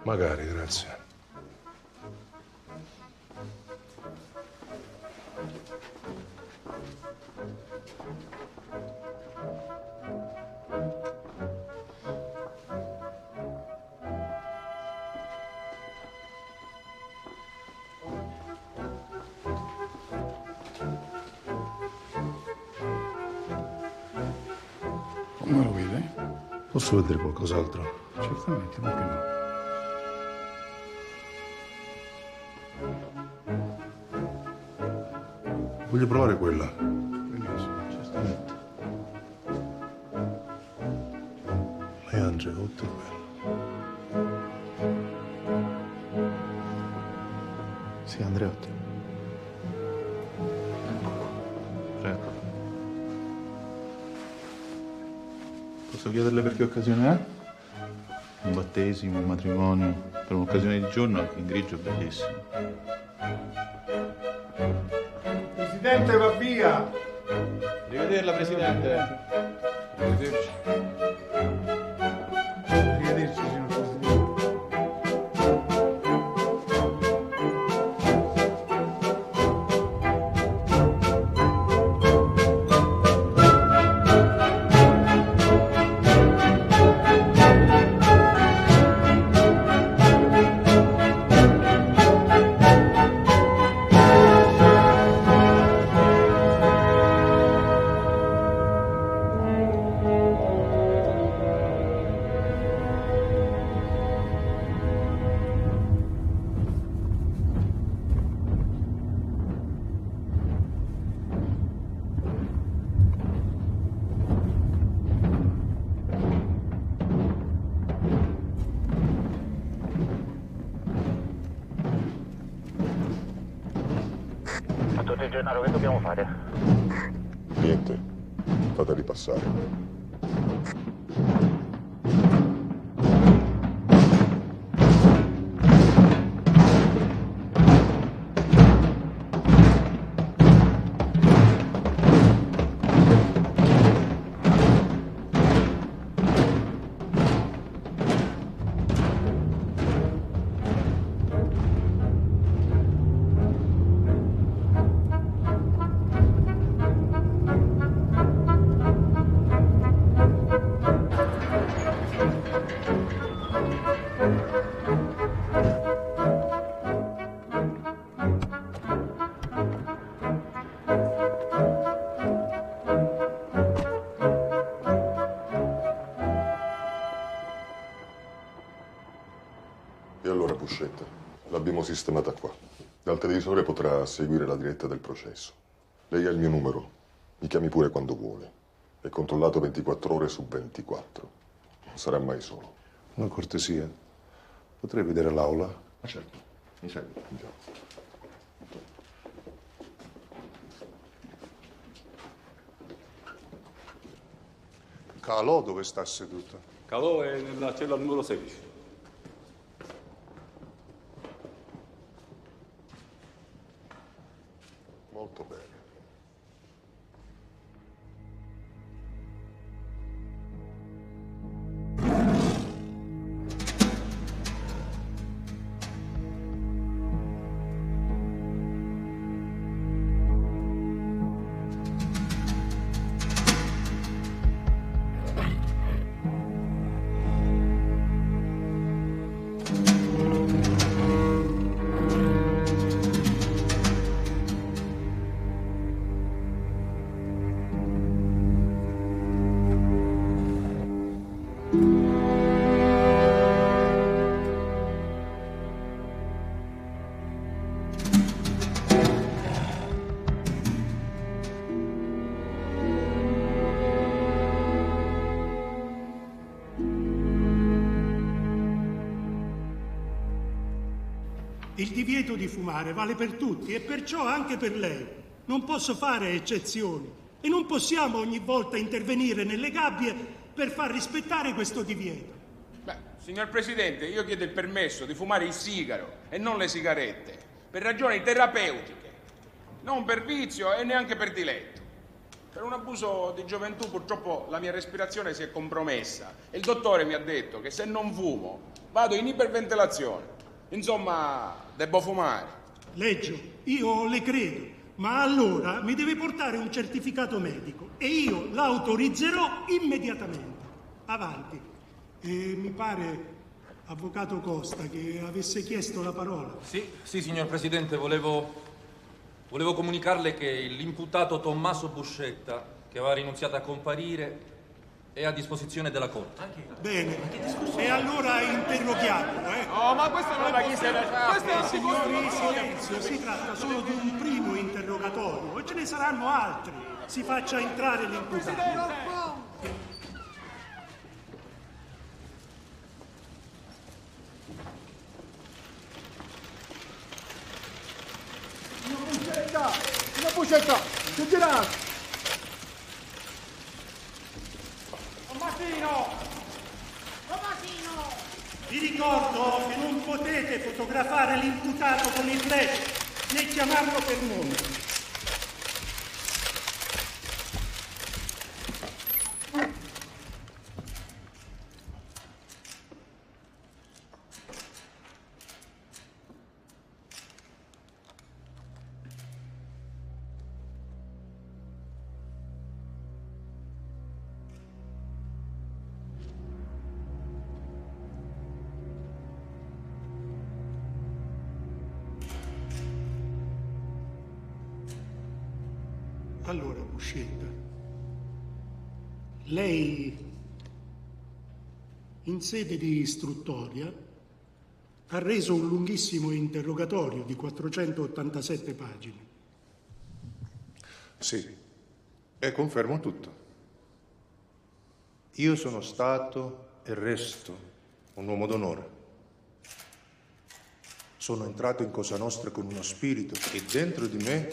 Magari, grazie. Come lo vede? Posso vedere qualcos'altro? Certamente, perché no? Voglio provare quella. Benissimo, certamente. Lei Andreotti, quella. Sì, Andreotti. Prego. Posso chiederle per che occasione è? Un battesimo, un matrimonio, per un'occasione di giorno anche in grigio è bellissimo. Presidente, va via! Arrivederla, Presidente. Arrivederci. Arrivederci, signor Presidente. Sì, Gennaro, che dobbiamo fare? Niente, fate ripassare. E allora, Buscetta, l'abbiamo sistemata qua. Dal televisore potrà seguire la diretta del processo. Lei ha il mio numero, mi chiami pure quando vuole. È controllato 24 ore su 24. Non sarà mai solo. Una cortesia. Potrei vedere l'aula? Ma certo, mi segui. Andiamo. Calò dove sta seduto? Calò è nella cella numero 16. Molto bene. Il divieto di fumare vale per tutti e perciò anche per lei. Non posso fare eccezioni e non possiamo ogni volta intervenire nelle gabbie per far rispettare questo divieto. Beh, signor Presidente, io chiedo il permesso di fumare il sigaro e non le sigarette, per ragioni terapeutiche, non per vizio e neanche per diletto. Per un abuso di gioventù purtroppo la mia respirazione si è compromessa e il dottore mi ha detto che se non fumo vado in iperventilazione. Insomma, devo fumare. Leggio, io le credo, ma allora mi deve portare un certificato medico e io l'autorizzerò immediatamente. Avanti. E mi pare, avvocato Costa, che avesse chiesto la parola. Sì, signor Presidente, volevo comunicarle che l'imputato Tommaso Buscetta, che aveva rinunziato a comparire, è a disposizione della Corte. Bene, e allora interroghiamolo, eh? No, ma questo non è Signori, silenzio, si tratta solo di un primo interrogatorio e ce ne saranno altri. Si faccia entrare l'imputato. Una bucetta! Che dirà? Vi ricordo che non potete fotografare l'imputato con il flash né chiamarlo per nome. Allora, Buscetta, lei in sede di istruttoria ha reso un lunghissimo interrogatorio di 487 pagine. Sì, e confermo tutto. Io sono stato e resto un uomo d'onore. Sono entrato in Cosa Nostra con uno spirito e dentro di me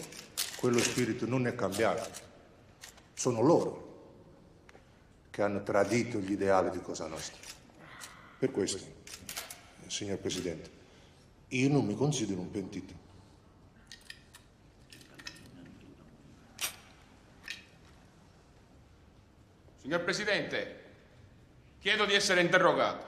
quello spirito non è cambiato. Sono loro che hanno tradito gli ideali di Cosa Nostra. Per questo, signor Presidente, io non mi considero un pentito. Signor Presidente, chiedo di essere interrogato.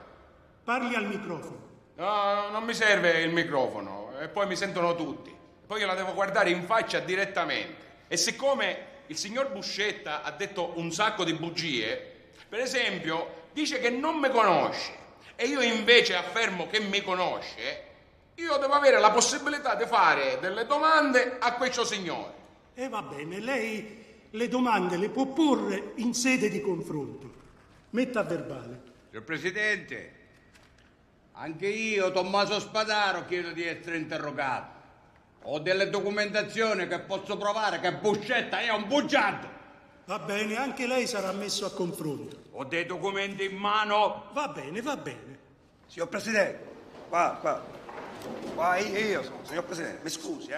Parli al microfono. No, non mi serve il microfono, e poi mi sentono tutti. Poi io la devo guardare in faccia direttamente. E siccome il signor Buscetta ha detto un sacco di bugie, per esempio, dice che non mi conosce, e io invece affermo che mi conosce, io devo avere la possibilità di fare delle domande a questo signore. E va bene, lei le domande le può porre in sede di confronto. Metta a verbale. Signor Presidente, anche io, Tommaso Spadaro, chiedo di essere interrogato. Ho delle documentazioni che posso provare che Buscetta è un bugiardo. Va bene, anche lei sarà messo a confronto. Ho dei documenti in mano. Va bene, va bene. Signor Presidente, qua, io sono, signor Presidente, mi scusi,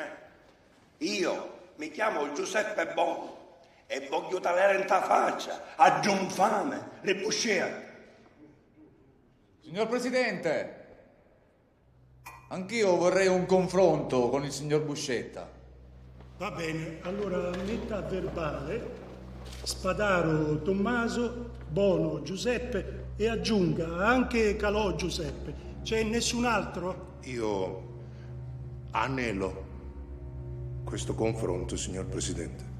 Io mi chiamo Giuseppe Bono e voglio tagliare in ta faccia a Giunfame, le Buscetta. Signor Presidente, anch'io vorrei un confronto con il signor Buscetta. Va bene, allora metta a verbale Spadaro Tommaso, Bono Giuseppe e aggiunga anche Calò Giuseppe. C'è nessun altro? Io anelo questo confronto, signor Presidente.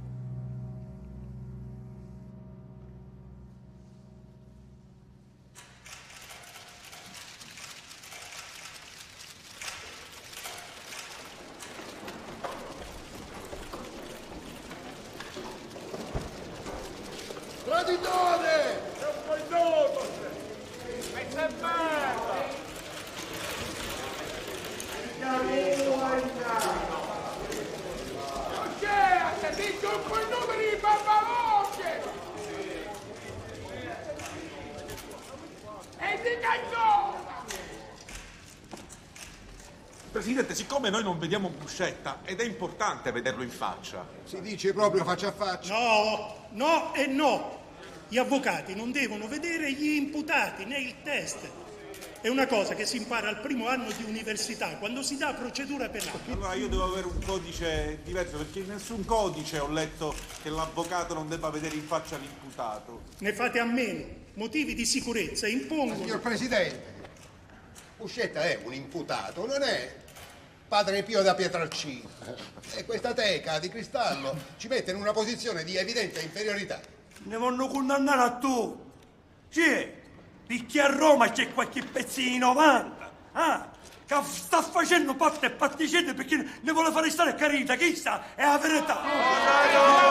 Traditore! È un coglione! E c'è merda! Perché ha sentito un coglione di babbalocche? E di cagnola! Presidente, siccome noi non vediamo Buscetta, ed è importante vederlo in faccia. Si dice proprio faccia a faccia? No e no. Gli avvocati non devono vedere gli imputati né il test. È una cosa che si impara al primo anno di università, quando si dà procedura penale. Allora io devo avere un codice diverso, perché in nessun codice ho letto che l'avvocato non debba vedere in faccia l'imputato. Ne fate a meno. Motivi di sicurezza impongono... Signor Presidente, Buscetta è un imputato, non è Padre Pio da Pietralcino. E questa teca di cristallo ci mette in una posizione di evidente inferiorità. Ne vogliono condannare a tu. Sì, perché a Roma c'è qualche pezzino di 90, che sta facendo parte e particelle perché ne vuole fare stare carita. Chi sta? È la verità.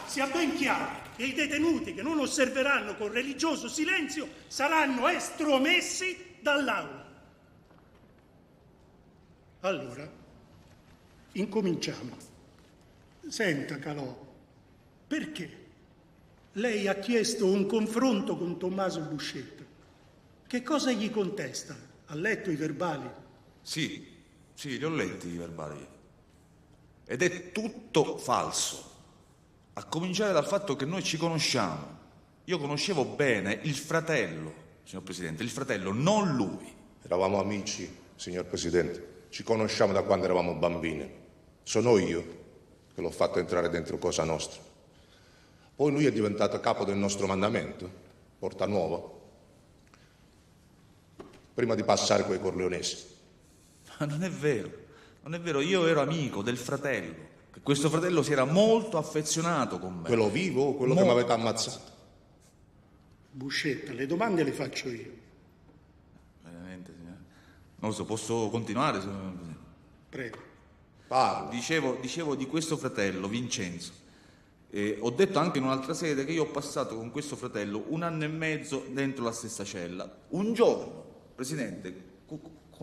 Sia ben chiaro che i detenuti che non osserveranno con religioso silenzio saranno estromessi dall'aula. Allora, incominciamo. Senta, Calò, perché lei ha chiesto un confronto con Tommaso Buscetta? Che cosa gli contesta? Ha letto i verbali? Sì, li ho letti i verbali. Ed è tutto falso. A cominciare dal fatto che noi ci conosciamo. Io conoscevo bene il fratello, signor Presidente, il fratello, non lui. Eravamo amici, signor Presidente. Ci conosciamo da quando eravamo bambini. Sono io che l'ho fatto entrare dentro Cosa Nostra. Poi lui è diventato capo del nostro mandamento, Porta Nuova, prima di passare quei corleonesi. Ma non è vero, io ero amico del fratello. Questo fratello si era molto affezionato con me. Quello vivo o quello che mi avete ammazzato? Buscetta, le domande le faccio io. Veramente, signore. Non lo so, posso continuare? Prego. Parla. Dicevo di questo fratello, Vincenzo. Ho detto anche in un'altra sede che io ho passato con questo fratello 1 anno e mezzo dentro la stessa cella. Un giorno, Presidente,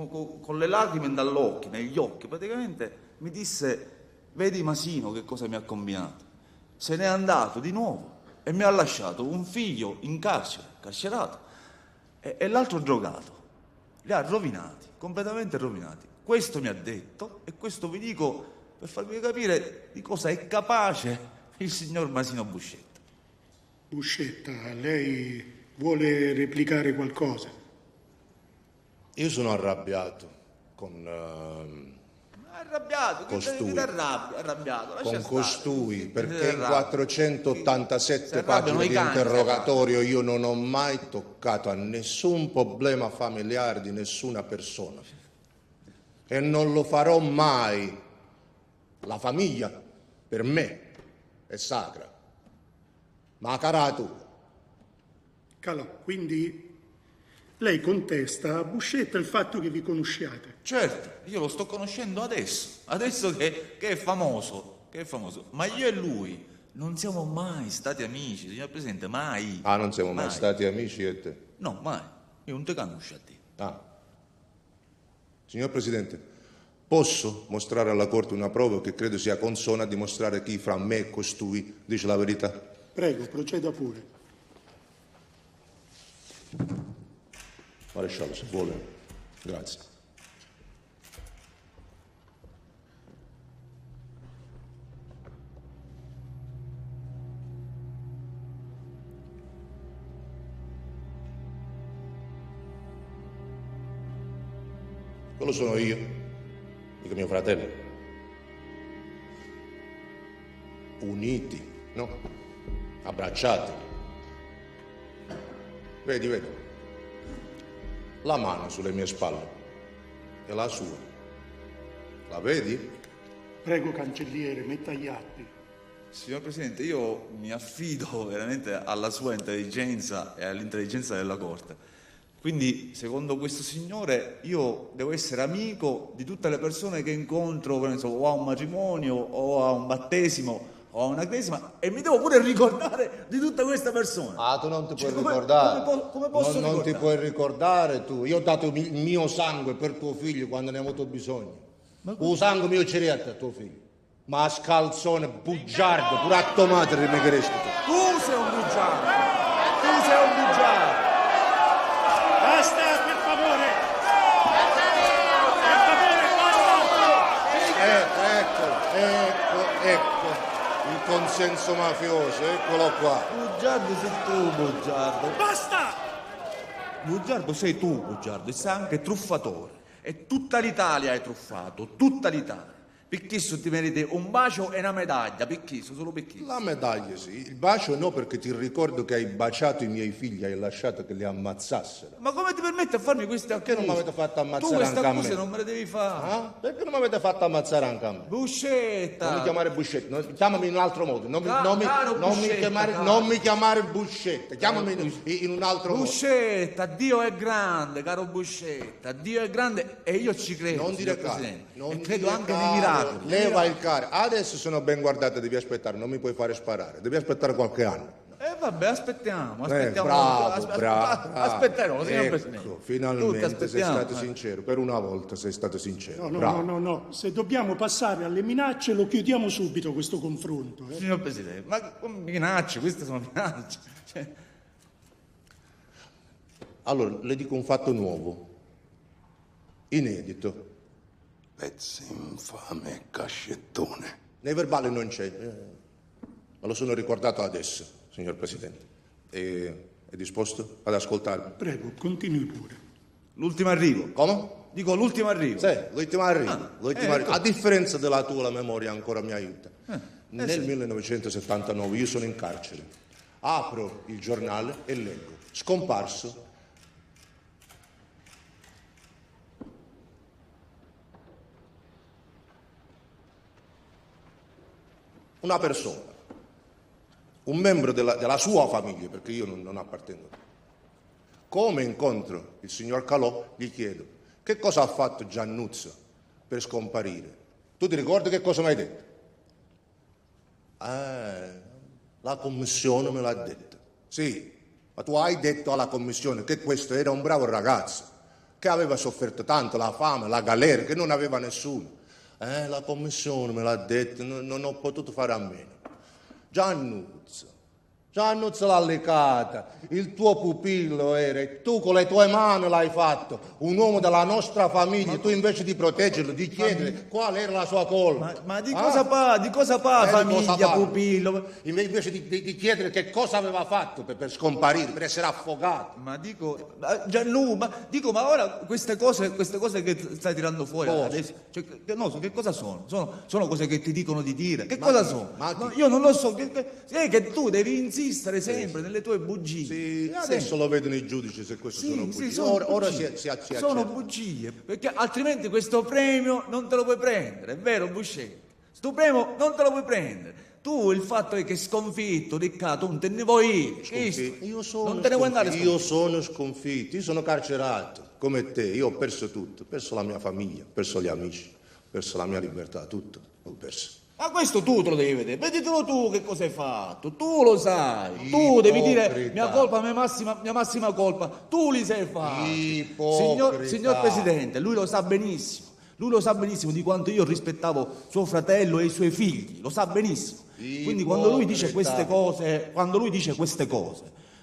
con le lacrime dall'occhio, negli occhi, praticamente mi disse: vedi Masino che cosa mi ha combinato. Se n'è andato di nuovo e mi ha lasciato un figlio in carcere, carcerato, e l'altro drogato. Li ha rovinati, completamente rovinati. Questo mi ha detto, e questo vi dico per farvi capire di cosa è capace il signor Masino Buscetta. Buscetta, lei vuole replicare qualcosa? Io sono arrabbiato con Arrabbiato, costui. arrabbiato. Con lascia costui, stare. perché in Arrabbia. 487 Si arrabbiano pagine i di cani, interrogatorio io non ho mai toccato a nessun problema familiare di nessuna persona. E non lo farò mai. La famiglia, per me, è sacra. Ma cara tu. Calò, quindi lei contesta a Buscetta il fatto che vi conosciate. Certo, io lo sto conoscendo adesso che è famoso, ma io e lui non siamo mai stati amici, signor Presidente, mai. Ah, non siamo mai stati amici io e te? No, mai, io non te conosco a te. Ah. Signor Presidente, posso mostrare alla Corte una prova che credo sia consona a dimostrare chi fra me e costui dice la verità? Prego, proceda pure. Maresciallo, se vuole. Grazie. Quello sono io, mica mio fratello. Uniti, no? Abbracciati. Vedi. La mano sulle mie spalle e la sua. La vedi? Prego, cancelliere, metta gli atti. Signor Presidente, io mi affido veramente alla sua intelligenza e all'intelligenza della Corte. Quindi, secondo questo signore, io devo essere amico di tutte le persone che incontro, che ne so, o a un matrimonio, o a un battesimo, o a una cresima, e mi devo pure ricordare di tutte queste persone. Ah, tu non ti puoi ricordare. Come posso ricordare? Non ti puoi ricordare tu. Io ho dato il mio sangue per tuo figlio quando ne ho avuto bisogno. Il sangue mio c'era a tuo figlio. Ma scalzone, bugiardo, pure a tua madre mi cresci tu. Tu sei un bugiardo. Basta, per favore! Ecco. Il consenso mafioso, eccolo qua. Bugiardo sei tu, bugiardo. Basta! Bugiardo sei tu, bugiardo, e sei anche truffatore. E tutta l'Italia hai truffato, tutta l'Italia. Per questo ti meriti un bacio e una medaglia, per questo, solo per questo. La medaglia sì, il bacio no, perché ti ricordo che hai baciato i miei figli, hai lasciato che li ammazzassero. Ma come ti permetti a farmi queste accuse? Perché non mi avete fatto ammazzare tu queste anche a me? accuse non me le devi fare. Ah? Perché non mi avete fatto ammazzare anche a me? Buscetta! Non mi chiamare Buscetta, chiamami in un altro modo. Non mi chiamare Buscetta, chiamami in un altro modo. Buscetta, Dio è grande, caro Buscetta, Dio è grande e io ci credo. Non dire Presidente. Non e credo dire anche nei miracoli. Leva il carico. Adesso sono ben guardato, devi aspettare, non mi puoi fare sparare, devi aspettare qualche anno. Vabbè, aspettiamo. Bravo. Aspetterò, signor Ecco, Presidente. finalmente sei stato sincero, per una volta sei stato sincero. No, se dobbiamo passare alle minacce lo chiudiamo subito questo confronto. Signor Presidente, ma minacce, queste sono minacce. Allora, le dico un fatto nuovo, inedito. Pezzo infame, cascettone. Nei verbali non c'è, me lo sono ricordato adesso, signor Presidente. È disposto ad ascoltarmi? Prego, continui pure. L'ultimo arrivo. Come? Dico l'ultimo arrivo. Sì, l'ultimo arrivo. Ecco. A differenza della tua, la memoria ancora mi aiuta. Nel sì. 1979 io sono in carcere. Apro il giornale e leggo. Scomparso una persona, un membro della sua famiglia, perché io non appartengo. Come incontro il signor Calò, gli chiedo: che cosa ha fatto Giannuzzo per scomparire? Tu ti ricordi che cosa mi hai detto? La commissione me l'ha detto. Sì, ma tu hai detto alla commissione che questo era un bravo ragazzo, che aveva sofferto tanto la fame, la galera, che non aveva nessuno. La commissione me l'ha detto, non ho potuto fare a meno. Giannuzzo l'ha lecata, il tuo pupillo era, e tu con le tue mani l'hai fatto, un uomo della nostra famiglia, tu invece di proteggerlo, di chiedere qual era la sua colpa. Ma di cosa fa famiglia, pupillo? Invece di chiedere che cosa aveva fatto per scomparire, per essere affogato. Ma ora queste cose che stai tirando fuori adesso, cioè, che cosa sono? Sono cose che ti dicono di dire. Che cosa sono? No, io non lo so, che tu devi insistere sempre nelle tue bugie. Sì, adesso lo vedono i giudici se queste sono bugie. Ora si accetta. Sono bugie, perché altrimenti questo premio non te lo puoi prendere, è vero Buscetta? Sto premio non te lo puoi prendere. Tu il fatto è che sconfitto, Riccardo, non te ne vuoi ir. Non te ne vuoi andare Io sono sconfitto, io sono carcerato, come te, io ho perso tutto, ho perso la mia famiglia, ho perso gli amici, ho perso la mia libertà, tutto, ho perso. Ma questo tu te lo devi vedere, veditelo tu che cosa hai fatto, tu lo sai, tu devi dire mia colpa, mia massima colpa, tu li sei fatto. Signor Presidente, lui lo sa benissimo di quanto io rispettavo suo fratello e i suoi figli, lo sa benissimo. Quindi quando lui dice queste cose,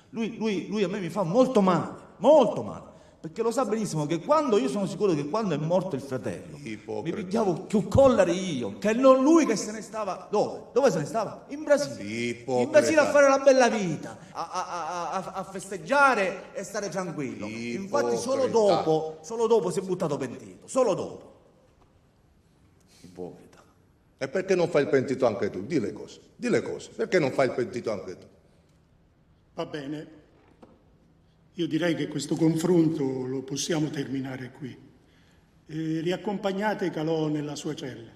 lui a me mi fa molto male. Perché lo sa benissimo che io sono sicuro che quando è morto il fratello mi pigliavo più collare io, che non lui che se ne stava. Dove se ne stava? In Brasile. In Brasile a fare la bella vita, a festeggiare e stare tranquillo. Infatti solo dopo si è buttato pentito, solo dopo. Ipocrita. E perché non fai il pentito anche tu? Di le cose, perché non fai il pentito anche tu? Va bene. Io direi che questo confronto lo possiamo terminare qui. Riaccompagnate Calò nella sua cella.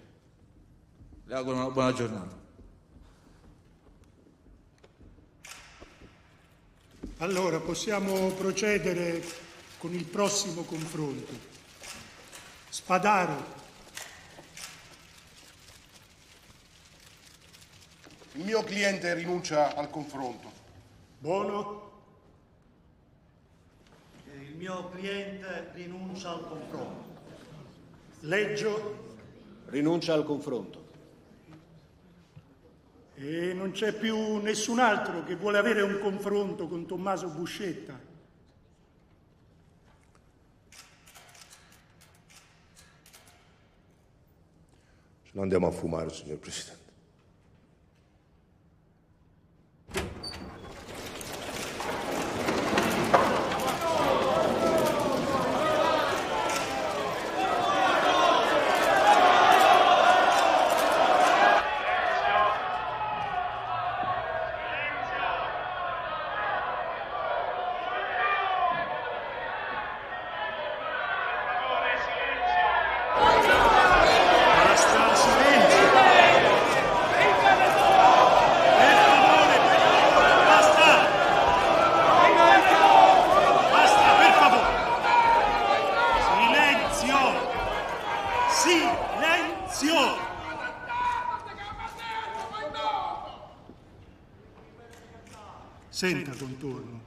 Le auguro una buona giornata. Allora, possiamo procedere con il prossimo confronto. Spadaro. Il mio cliente rinuncia al confronto. Bono. Il mio cliente rinuncia al confronto. Leggio. Rinuncia al confronto. E non c'è più nessun altro che vuole avere un confronto con Tommaso Buscetta. Ce ne andiamo a fumare, signor Presidente. Senta, Contorno,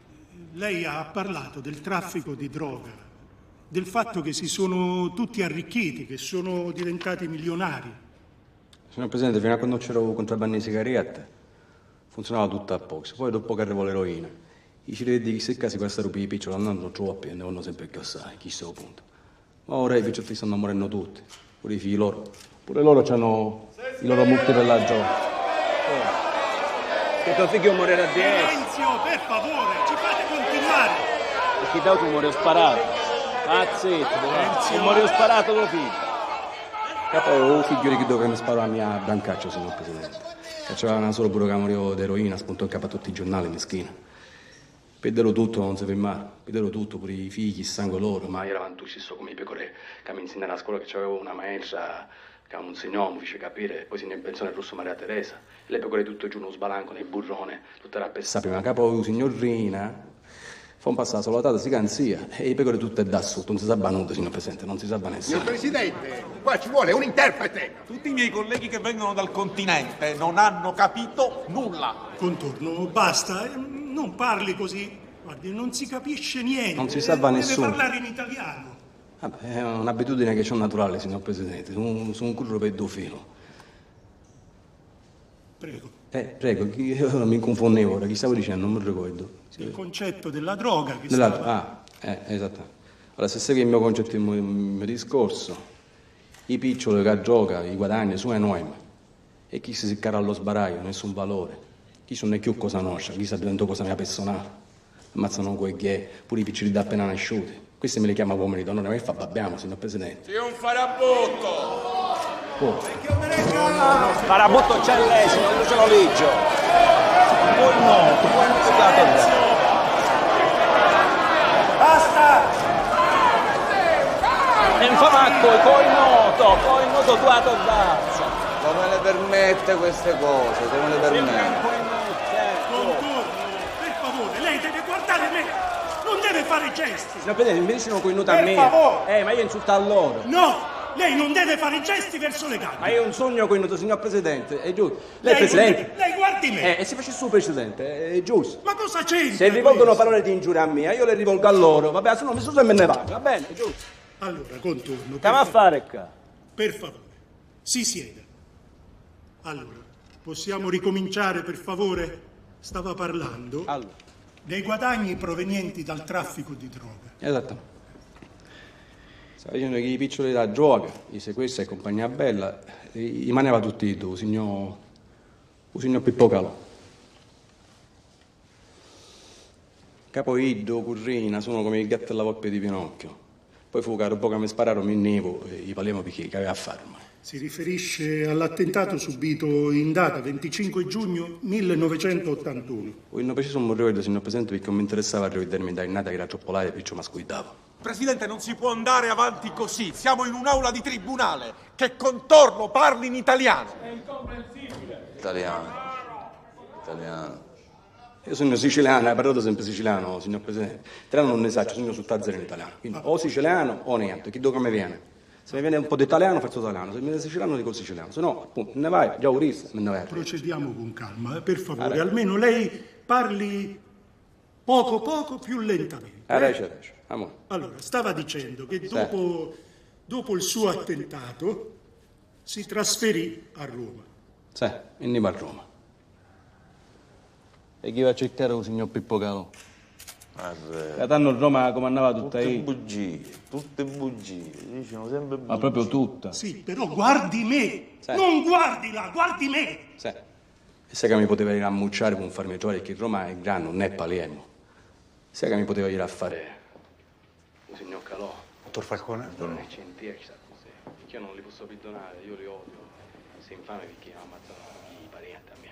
lei ha parlato del traffico di droga, del fatto che si sono tutti arricchiti, che sono diventati milionari. Signor Presidente, fino a quando c'ero contrabbando di sigarette funzionava tutto a poco. Poi dopo che arrivò l'eroina, i cittadini di questi casi questa rupi di piccolo andando troppi e ne vanno sempre più assai, chissà il punto. Ma ora i picciotti stanno morendo tutti, pure i figli loro. Pure loro hanno i loro multi per la gioia. Che tuo figlio muore da 10. Silenzio, per favore, ci fate continuare. E chi da tu muore sparato. Pazzetto, muore sparato tuo figlio. Capo un figlio che dove mi sparo a mia Brancaccio, signor Presidente. Che c'era una sola pure che moriva d'eroina, spuntò in capo a tutti i giornali, meschina. Perderlo tutto, non si fermare. Perderlo tutto, pure i figli, il sangue loro. Ma eravamo tutti come i pecore che mi insegnava a scuola che c'avevo una maestra che un signore mi fece capire, poi si ne in pensione il Rosso Maria Teresa, e le pecore tutto giù uno sbalanco nel burrone, tutta rappessata. Prima capo signorina, fa un passato solatato, si canzia, e le pecore tutte da sotto, non si sa banuto, signor Presidente, non si sa nessuno. Signor Presidente, qua ci vuole un interprete. Tutti i miei colleghi che vengono dal continente non hanno capito nulla. Contorno, basta, non parli così, guardi, non si capisce niente. Non si salva nessuno. Deve parlare in italiano. Vabbè, è un'abitudine che ho naturale, signor Presidente. Sono un curro per due filo. Prego. Prego, io mi confondevo ora, chi stavo dicendo, non mi ricordo. Il concetto della droga che Esatto. Allora, se segui il mio concetto, il mio discorso, i piccoli che gioca, i guadagni sono enormi. E chi si cara allo sbaraglio, nessun valore. Chi sono più cosa nostra, chi sa diventare cosa mia personale. Ammazzano quei gay, pure i piccoli da appena nasciuti. Questi me li chiama uomini di donna, noi fa babbiamo, signor Presidente. Sei un farabutto! Farabutto c'è lei, signor Luciano Liggio. Poi no, Basta! E infamacco, poi noto, tu a tordazza. Come le permette queste cose? Come le permette? Contorno, per favore, lei deve guardare me, non deve fare gesti. Signor Presidente, mi dicono coi a me. Per favore! Ma io insulto a loro. No! Lei non deve fare gesti verso le gambe. Ma io un sogno coi signor Presidente, è giusto. Lei è Presidente. Lei guardi me. E se facesse su Presidente, è giusto. Ma cosa c'entra? Se rivolgono parole di ingiuria a me, io le rivolgo a loro. Vabbè, se no mi scuso e me ne vado, va bene, è giusto. Allora, Contorno. Che va a fare qua? Per favore, si sieda. Allora, possiamo ricominciare, per favore? Stava parlando dei guadagni provenienti dal traffico di droga. Esatto. Stava dicendo che i piccoli da droga, i sequestri e compagnia bella, i maneva tutti tu, signor Pippo Calò. Capoiddo, currina, sono come i gatti alla volpe di Pinocchio. Poi fu caro poco mi spararono in nevo e gli parliamo perché che aveva a fare ormai. Si riferisce all'attentato subito in data 25 giugno 1981. Poi non preciso non ricordo, signor Presidente, perché non mi interessava rivedermi da innata che era troppo là e perciò mi sguidavo. Presidente, non si può andare avanti così. Siamo in un'aula di tribunale. Che Contorno parli in italiano. È incomprensibile. Italiano. Io sono siciliano, hai parlato sempre siciliano, signor Presidente. Italiano non ne sa, sono su tazzero in italiano. Quindi o siciliano o niente, chi come viene. Se mi viene un po' di italiano faccio italiano, se mi viene siciliano dico siciliano, se no appunto ne vai, già urista, me ne vai. Procediamo con calma, per favore, almeno lei parli poco più lentamente. Adesso, amore. Allora, stava dicendo che dopo il suo attentato si trasferì a Roma. Sì, andiamo a Roma. E chi va a cercare il signor Pippo Calò? Catanno a Roma comandava tutta lì. Tutte bugie, dicono sempre bugie. Ma proprio tutta. Sì, però guardi me, non guardi là, guardi me. Sì. E sai che mi poteva ir a ammucciare per un farmi trovare che Roma è grande, non è Palermo. Sai che mi poteva ir a fare il signor Calò. Dottor Falcone? Centinaia, chissà cos'è. Perché io non li posso perdonare, io li odio. Sei infame perché mi ammazzano i parenti a me.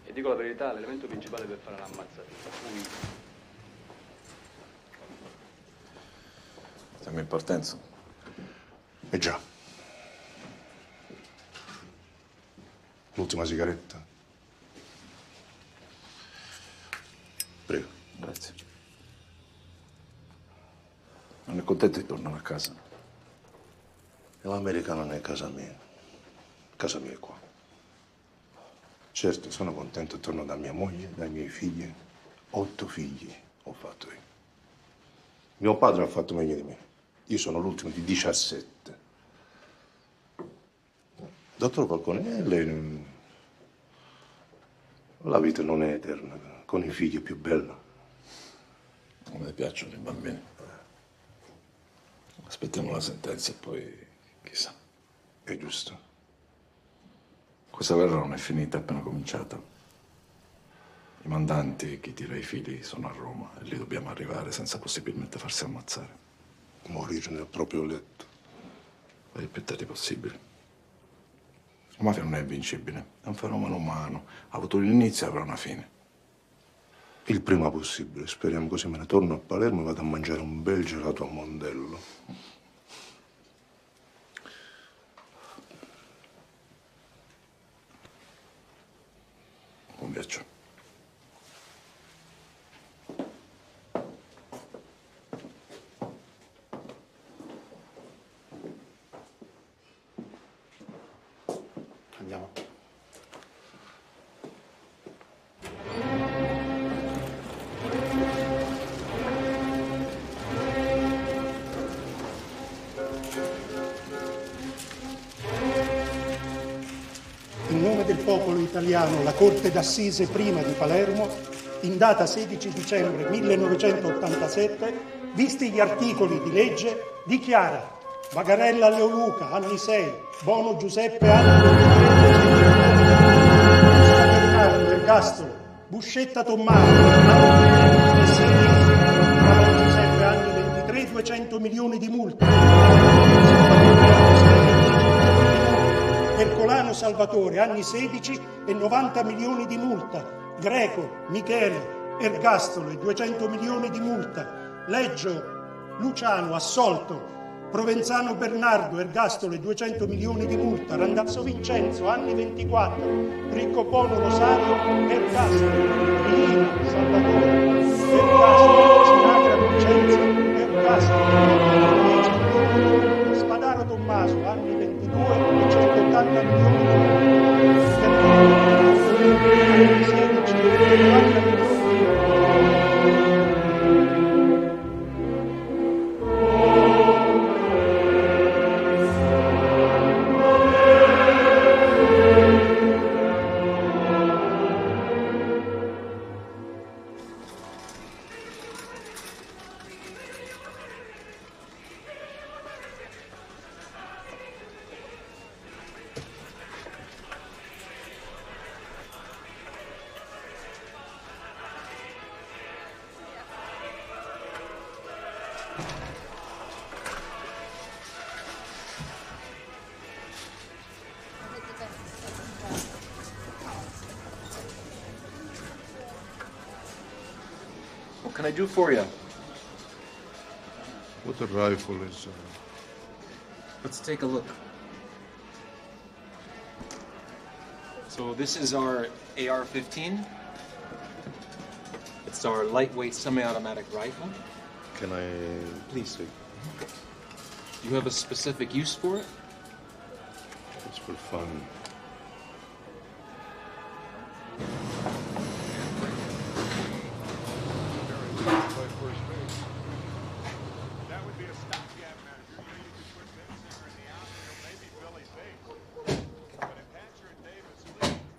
E dico la verità, l'elemento principale per fare l'ammazzata fu Siamo in partenza. Già. L'ultima sigaretta. Prego. Grazie. Non è contento di tornare a casa? E l'America non è casa mia. Casa mia è qua. Certo, sono contento e torno da mia moglie, dai miei figli. 8 figli ho fatto io. Mio padre ha fatto meglio di me. Io sono l'ultimo di 17. Dottor Falcone, lei... La vita non è eterna. Con i figli è più bella. A me piacciono i bambini. Aspettiamo la sentenza e poi chissà. È giusto. Questa guerra non è finita, è appena cominciata. I mandanti e chi tira i fili sono a Roma e lì dobbiamo arrivare senza possibilmente farsi ammazzare. Morire nel proprio letto. E il più tardi possibile. La mafia non è invincibile, è un fenomeno umano. Ha avuto un inizio e avrà una fine. Il prima possibile, speriamo, così me ne torno a Palermo e vado a mangiare un bel gelato a Mondello. Buon viaggio. Andiamo. popolo italiano, la Corte d'Assise prima di Palermo, in data 16 dicembre 1987, visti gli articoli di legge, dichiara Vagarella Leoluca, anni 6, Bono Giuseppe, anni 23, Bernardo, Ergastolo, Buscetta Tommaso, anni 6 mesi, Bono Giuseppe, anni 23, 200 milioni di multa, Ercolano Salvatore, anni 16 e 90 milioni di multa, Greco, Michele, Ergastolo e 200 milioni di multa, Leggio, Luciano, assolto, Provenzano Bernardo, Ergastolo e 200 milioni di multa, Randazzo Vincenzo, anni 24, Riccobono Rosario, Ergastolo, Lina, Salvatore, Ergastolo, Sinagra Vincenzo, Ergastolo, Spadaro Tommaso, anni 22 e 180 milioni di multa, anni 16 e 40 milioni di multa. What can I do for you? What a rifle is. Let's take a look. So this is our AR-15. It's our lightweight semi-automatic rifle. Can I Please. You have a specific use for it? It's for fun.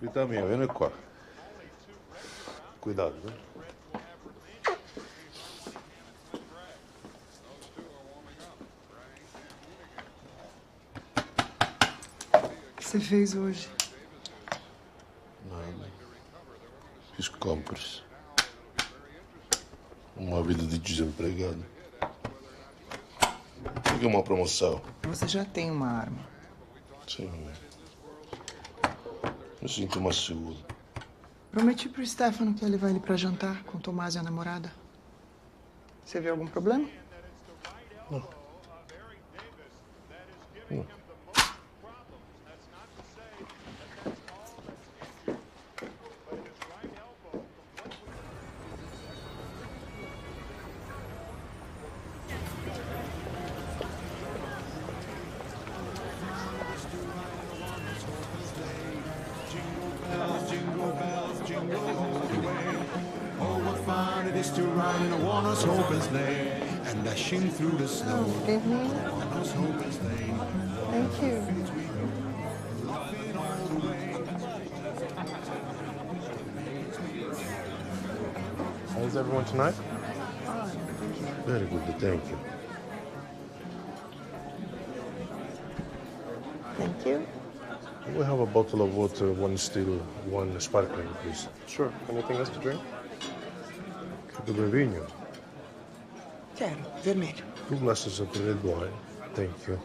Vita mia, vieni qua. Cuidado. O que você fez hoje? Nada. Fiz compras. Uma vida de desempregado. Peguei uma promoção. Você já tem uma arma. Sim. Me sinto mais seguro. Prometi pro Stefano que ia levar ele pra jantar com o Tomás e a namorada. Você vê algum problema? Não. Não. To ride in a one-horse open sleigh and dashing through the snow. Good evening. One-horse open sleigh. Thank you. How's everyone tonight? Very good, thank you. Thank you. We have a bottle of water, one still, one sparkling, please. Sure. Anything else to drink? Do vinho? Quero, vermelho. 2 glasses of red wine. Thank you.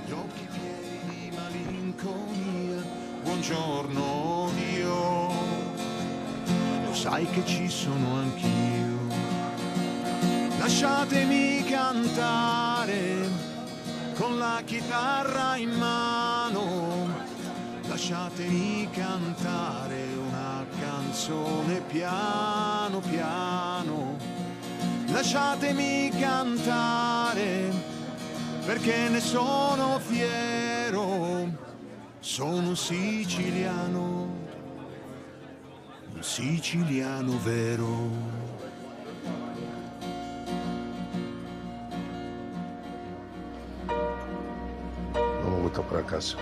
Gli occhi pieni di malinconia. Buongiorno Dio. Lo sai che ci sono anch'io. Lasciatemi cantare con la chitarra in mano. Lasciatemi cantare una canzone piano piano. Lasciatemi cantare perché ne sono fiero. Sono un siciliano vero. tocca per a casa.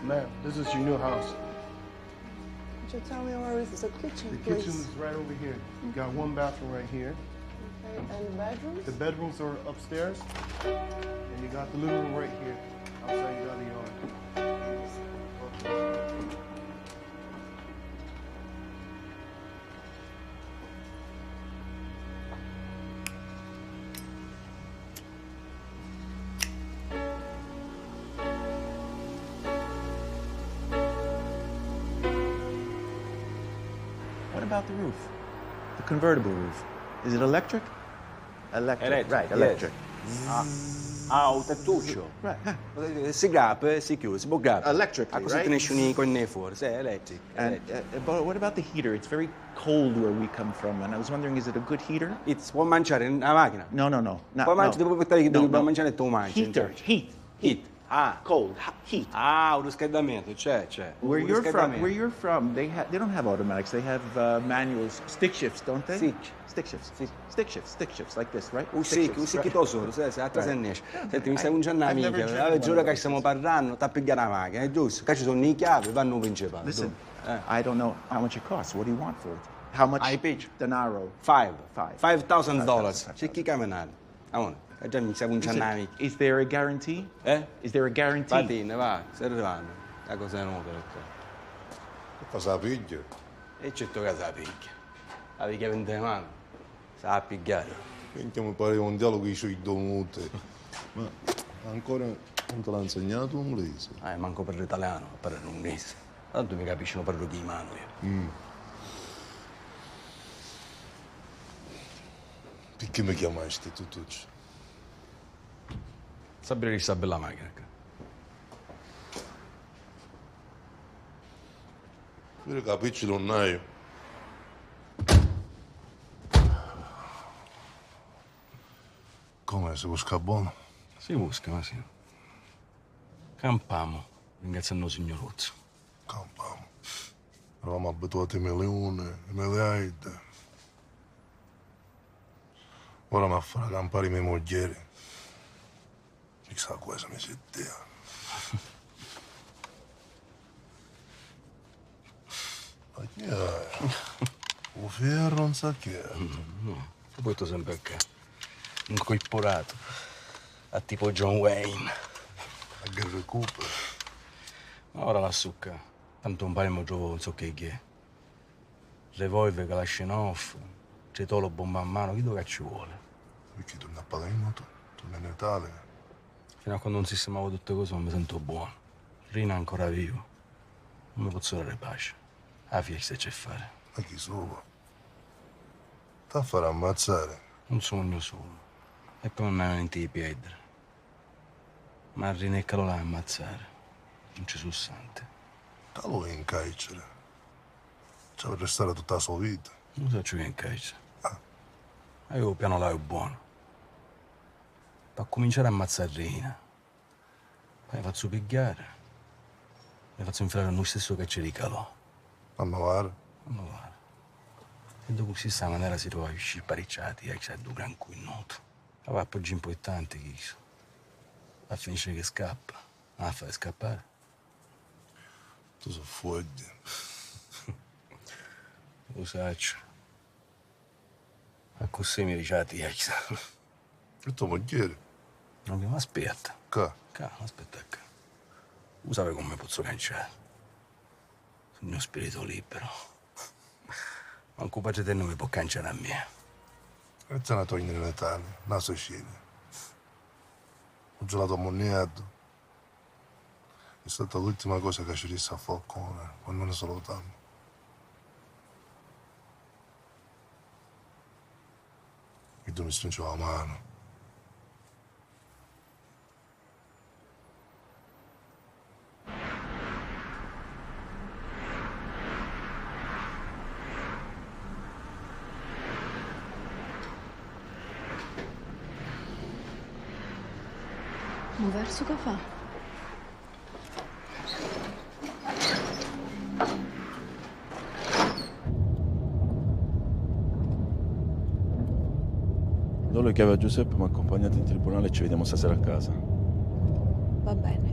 Ma'am, this is your new house. Could you tell me where is the kitchen, The please? kitchen is right over here. You got one bathroom right here. Okay, and the bedrooms? The bedrooms are upstairs. And you got the living room right here. Outside you got the yard. What about the roof? The convertible roof. Is it electric? Electric, right, yes. electric. Un tettuccio. Si apre, si chiude, si può aprire. Electrically, A così right? te ne esci un conne fuori, sì, elettric. And but what about the heater? It's very cold where we come from, and I was wondering, is it a good heater? It's può mangiare una macchina? No. Puoi mangiare, devo portare che devo mangiare e tu mangi. Heater, heat. Ah, cold, heat. Ah, un riscaldamento, c'è. Where Un you're from, riscaldamento. they don't have automatics. They have manuals, stick shifts, don't they? Stick Stick shifts, like this, right? Un Stick sì, shifts, che tu solo, se altra se ne esce. Senti, mi stai ungendo I've una never minchia, driven la giura one che of stiamo parlando, ti pigliare la macchina, è giusto? Che ci sono i chiavi, vanno principali. Listen, I don't know how much it costs. What do you want for it? How much? I pitch. Denaro. $5,000. C'è chi camminare. Amore, già mi stai ungendo una minchia. Is there a guarantee? Is there a guarantee? Vattene, va, se arrivano. La cosa è nuova. Cosa piglia? E certo che sa picchia. La picchia 20 mano. Sa pigliare. Minchia, mi pare un dialogo sui domute. Ma ancora non te l'ha insegnato l'inglese? Manco per l'italiano, per l'inglese. Tanto mi capiscono per lo di mano io. Perché mi chiamaste tu tuccio? Sapere che sta bella macchina. Per capirci non hai. Come, si busca buono? Si busca, ma sì. Campiamo, ringraziando il signor Rozzo. Campiamo. Eravamo abituati ai milioni, ai miliardi. Ora mi fa campare i miei moglieri. Chissà cosa mi si dia. Ma chi è? Un ferro non sa chi è. No, poi tu sempre qua. Incorporato. A tipo John Wayne. A Gary Cooper. Ma ora la succa. Tanto un paio mi gioco non so che è. Revolver, Kalashnikov, cetolo, bomba a mano, chi dove ci vuole? Perché torna a Palermo, torna in Italia. Fino a quando non sistemavo tutte cose non mi sento buono. Rina è ancora vivo. Non mi posso dare pace. La figlia che c'è a fare. Ma chi sono? Ti a fare ammazzare. Un sogno solo. E poi non hai niente di piedra. Ma Rina e Calola a ammazzare. Non ci sono sante. Calo è in carcere. Ci per restare tutta la sua vita. Non so che è in carcere. Ma io piano là è buono. Per cominciare a ammazzare Rina. Poi mi faccio pigliare. Mi faccio infilare a noi stesso che ci ricalò. Annovare? Annovare. E dopo questa maniera si trova a uscire parecchiati e c'è due gran cui noto. Ma va appoggi importante che so. A finisce che scappa. A fare scappare. Tu sei fuori. Lo saccio. A così mi dice la tia. E tuo mogliere? Ma aspetta. Che? Aspetta. Sape come posso canciare? Il mio spirito libero. Manco padre te non mi può canciare a me. E se ne togli le tane, naso scene. Ho gelato ammoniato. È stata l'ultima cosa che ci disse a Falcone quando ne salutammo. E tu mi stringeva la mano. Un verso che fa? Do le chiavi a Giuseppe, mi accompagnate in tribunale e ci vediamo stasera a casa. Va bene.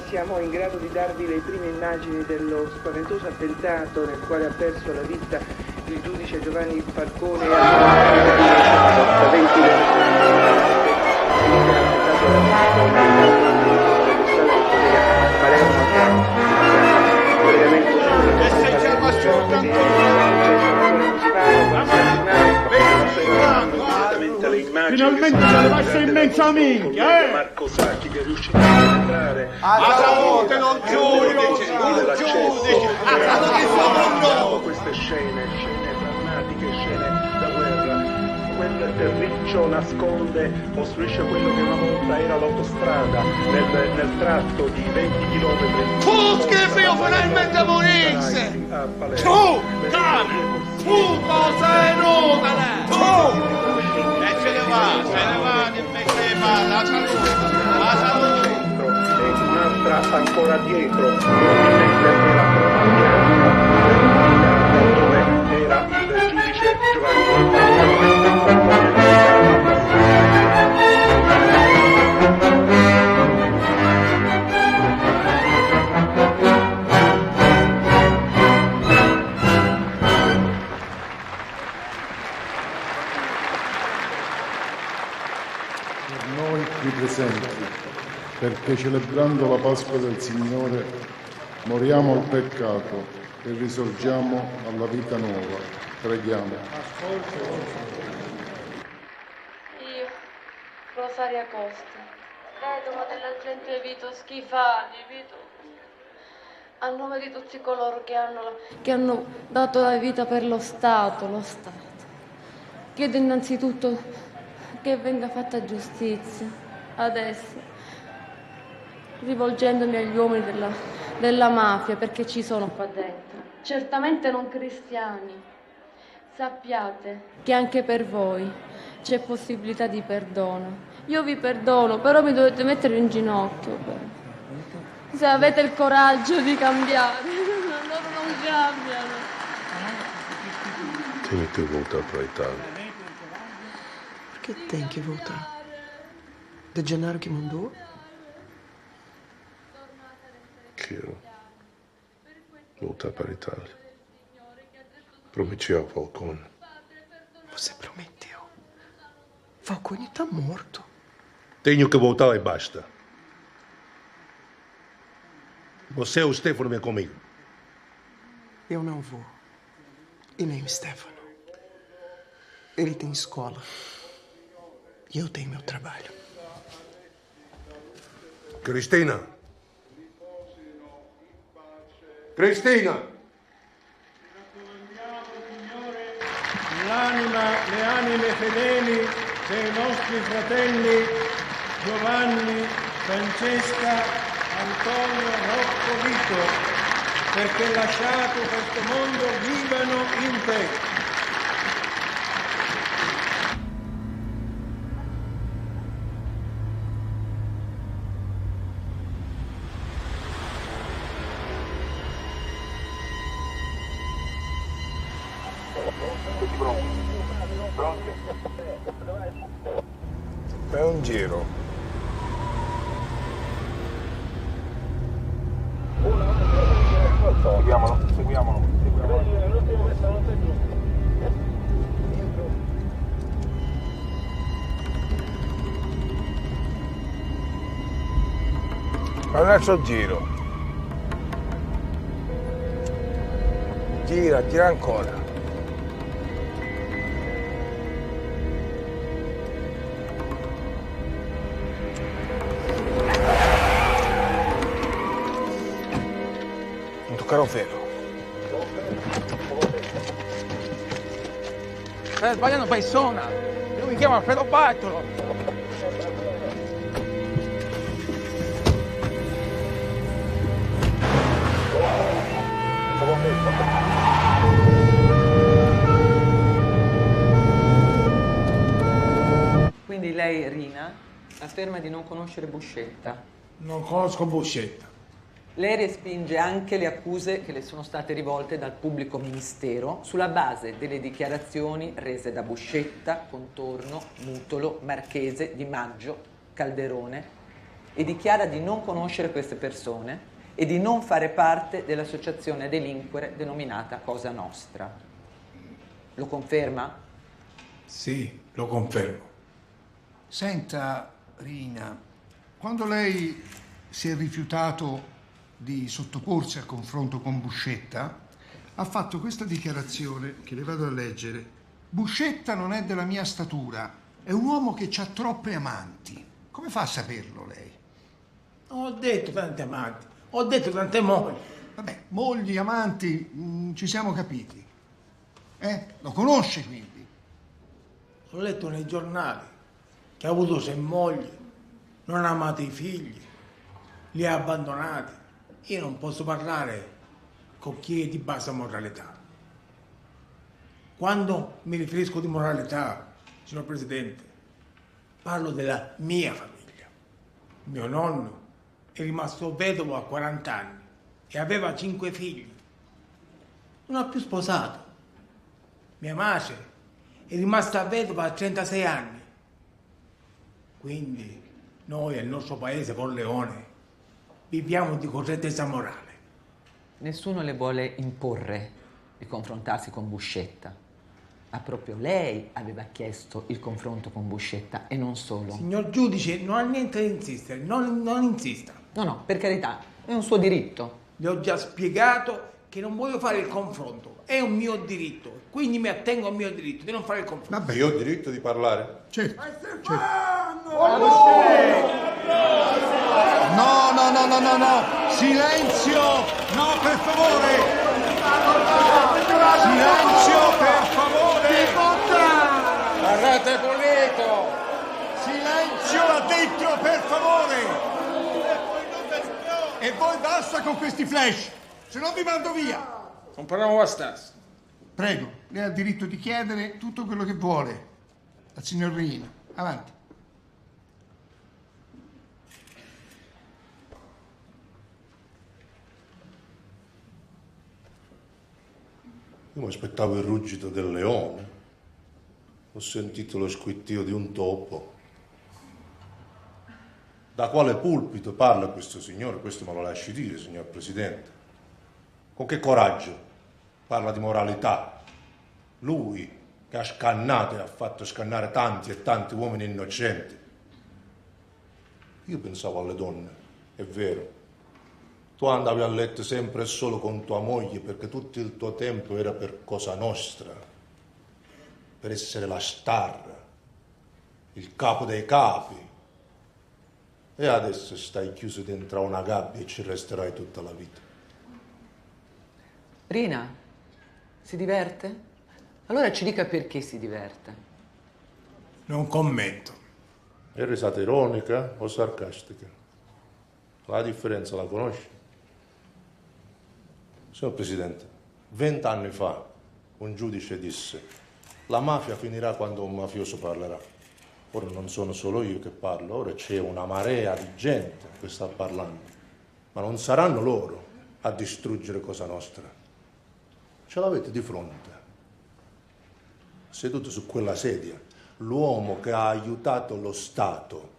Siamo in grado di darvi le prime immagini dello spaventoso attentato nel quale ha perso la vita il giudice Giovanni Falcone Finalmente ce ne passa immensa minchia, eh! Marco Sacchi che è riuscito a entrare a salute, non giudice, queste scene drammatiche, scene da guerra. Quel terriccio nasconde, costruisce quello che una volta era l'autostrada nel tratto di 20 km. Tu schifo, finalmente morisse! Tu, cane! Tu, cosa è inutile! Tu! E se ne va, di mette la salute! E un'altra ancora dietro, dove era il giudice Giovanni. Presenti, perché celebrando la Pasqua del Signore moriamo al peccato e risorgiamo alla vita nuova. Preghiamo. Io, Rosaria Costa, vedova dell'agente Vito Schifani, a nome di tutti coloro che hanno dato la vita per lo Stato, chiedo innanzitutto che venga fatta giustizia. Adesso, rivolgendomi agli uomini della mafia, perché ci sono qua dentro, certamente non cristiani, sappiate che anche per voi c'è possibilità di perdono. Io vi perdono, però mi dovete mettere in ginocchio. Se avete il coraggio di cambiare, loro non cambiano. Tieni che voltar para a Itália. Por que tem que voltar? De Gennaro que mandou? Quero voltar para a Itália. Prometi ao Falcone. Você prometeu. Falcone tá morto. Tenho que voltar e basta. Você e o Stefano vêm comigo. Eu não vou. E nem o Stefano. Ele tem escola. E eu tenho meu trabalho. Cristina! Cristina! L'anima anime fedeli dei nostri fratelli Giovanni, Francesca, Antonio, Rocco, Vito, perché lasciato questo mondo vivano in te. È un giro. Seguiamolo. Un altro giro. Gira ancora. Non toccare un filo. Stai sbagliando persona. Io mi chiamo Alfredo Bartolo. Quindi lei, Rina, afferma di non conoscere Buscetta. Non conosco Buscetta. Lei respinge anche le accuse che le sono state rivolte dal pubblico ministero sulla base delle dichiarazioni rese da Buscetta, Contorno, Mutolo, Marchese, Di Maggio, Calderone, e dichiara di non conoscere queste persone e di non fare parte dell'associazione a delinquere denominata Cosa Nostra. Lo conferma? Sì, lo confermo. Senta, Rina, quando lei si è rifiutato di sottoporsi al confronto con Buscetta, ha fatto questa dichiarazione che le vado a leggere. Buscetta non è della mia statura, è un uomo che ha troppe amanti. Come fa a saperlo lei? Ho detto tante amanti, ho detto tante mogli. Vabbè, mogli, amanti, ci siamo capiti. Lo conosce quindi? Ho letto nei giornali che ha avuto 6 mogli, non ha amato i figli, li ha abbandonati. Io non posso parlare con chi è di bassa moralità. Quando mi riferisco di moralità, signor Presidente, parlo della mia famiglia. Mio nonno è rimasto vedovo a 40 anni e aveva 5 figli. Non ha più sposato. Mia madre è rimasta vedova a 36 anni. Quindi noi nel nostro paese, Corleone, viviamo di correttezza morale. Nessuno le vuole imporre di confrontarsi con Buscetta, ma proprio lei aveva chiesto il confronto con Buscetta e non solo. Signor giudice, non ha niente da insistere, non insista. No, per carità, è un suo diritto. Le ho già spiegato che non voglio fare il confronto, è un mio diritto, quindi mi attengo al mio diritto di non fare il confronto. Vabbè, io ho diritto di parlare. Certo. No, silenzio! No, per favore! Silenzio, per favore! Guardate pulito! Silenzio là dentro, per favore! E voi basta con questi flash, se no vi mando via! Non parliamo bastarsi. Prego, lei ha il diritto di chiedere tutto quello che vuole al signor Rina. Avanti. Io mi aspettavo il ruggito del leone. Ho sentito lo squittio di un topo. Da quale pulpito parla questo signore? Questo me lo lasci dire, signor Presidente. Con che coraggio parla di moralità? Lui che ha scannato e ha fatto scannare tanti e tanti uomini innocenti. Io pensavo alle donne, è vero. Tu andavi a letto sempre e solo con tua moglie perché tutto il tuo tempo era per Cosa Nostra, per essere la star, il capo dei capi. E adesso stai chiuso dentro una gabbia e ci resterai tutta la vita. Rina, si diverte? Allora ci dica perché si diverte. Non commento. È risata ironica o sarcastica? La differenza la conosci? Signor Presidente, 20 anni fa un giudice disse: la mafia finirà quando un mafioso parlerà. Ora non sono solo io che parlo, ora c'è una marea di gente che sta parlando, ma non saranno loro a distruggere Cosa Nostra. Ce l'avete di fronte, seduto su quella sedia, l'uomo che ha aiutato lo Stato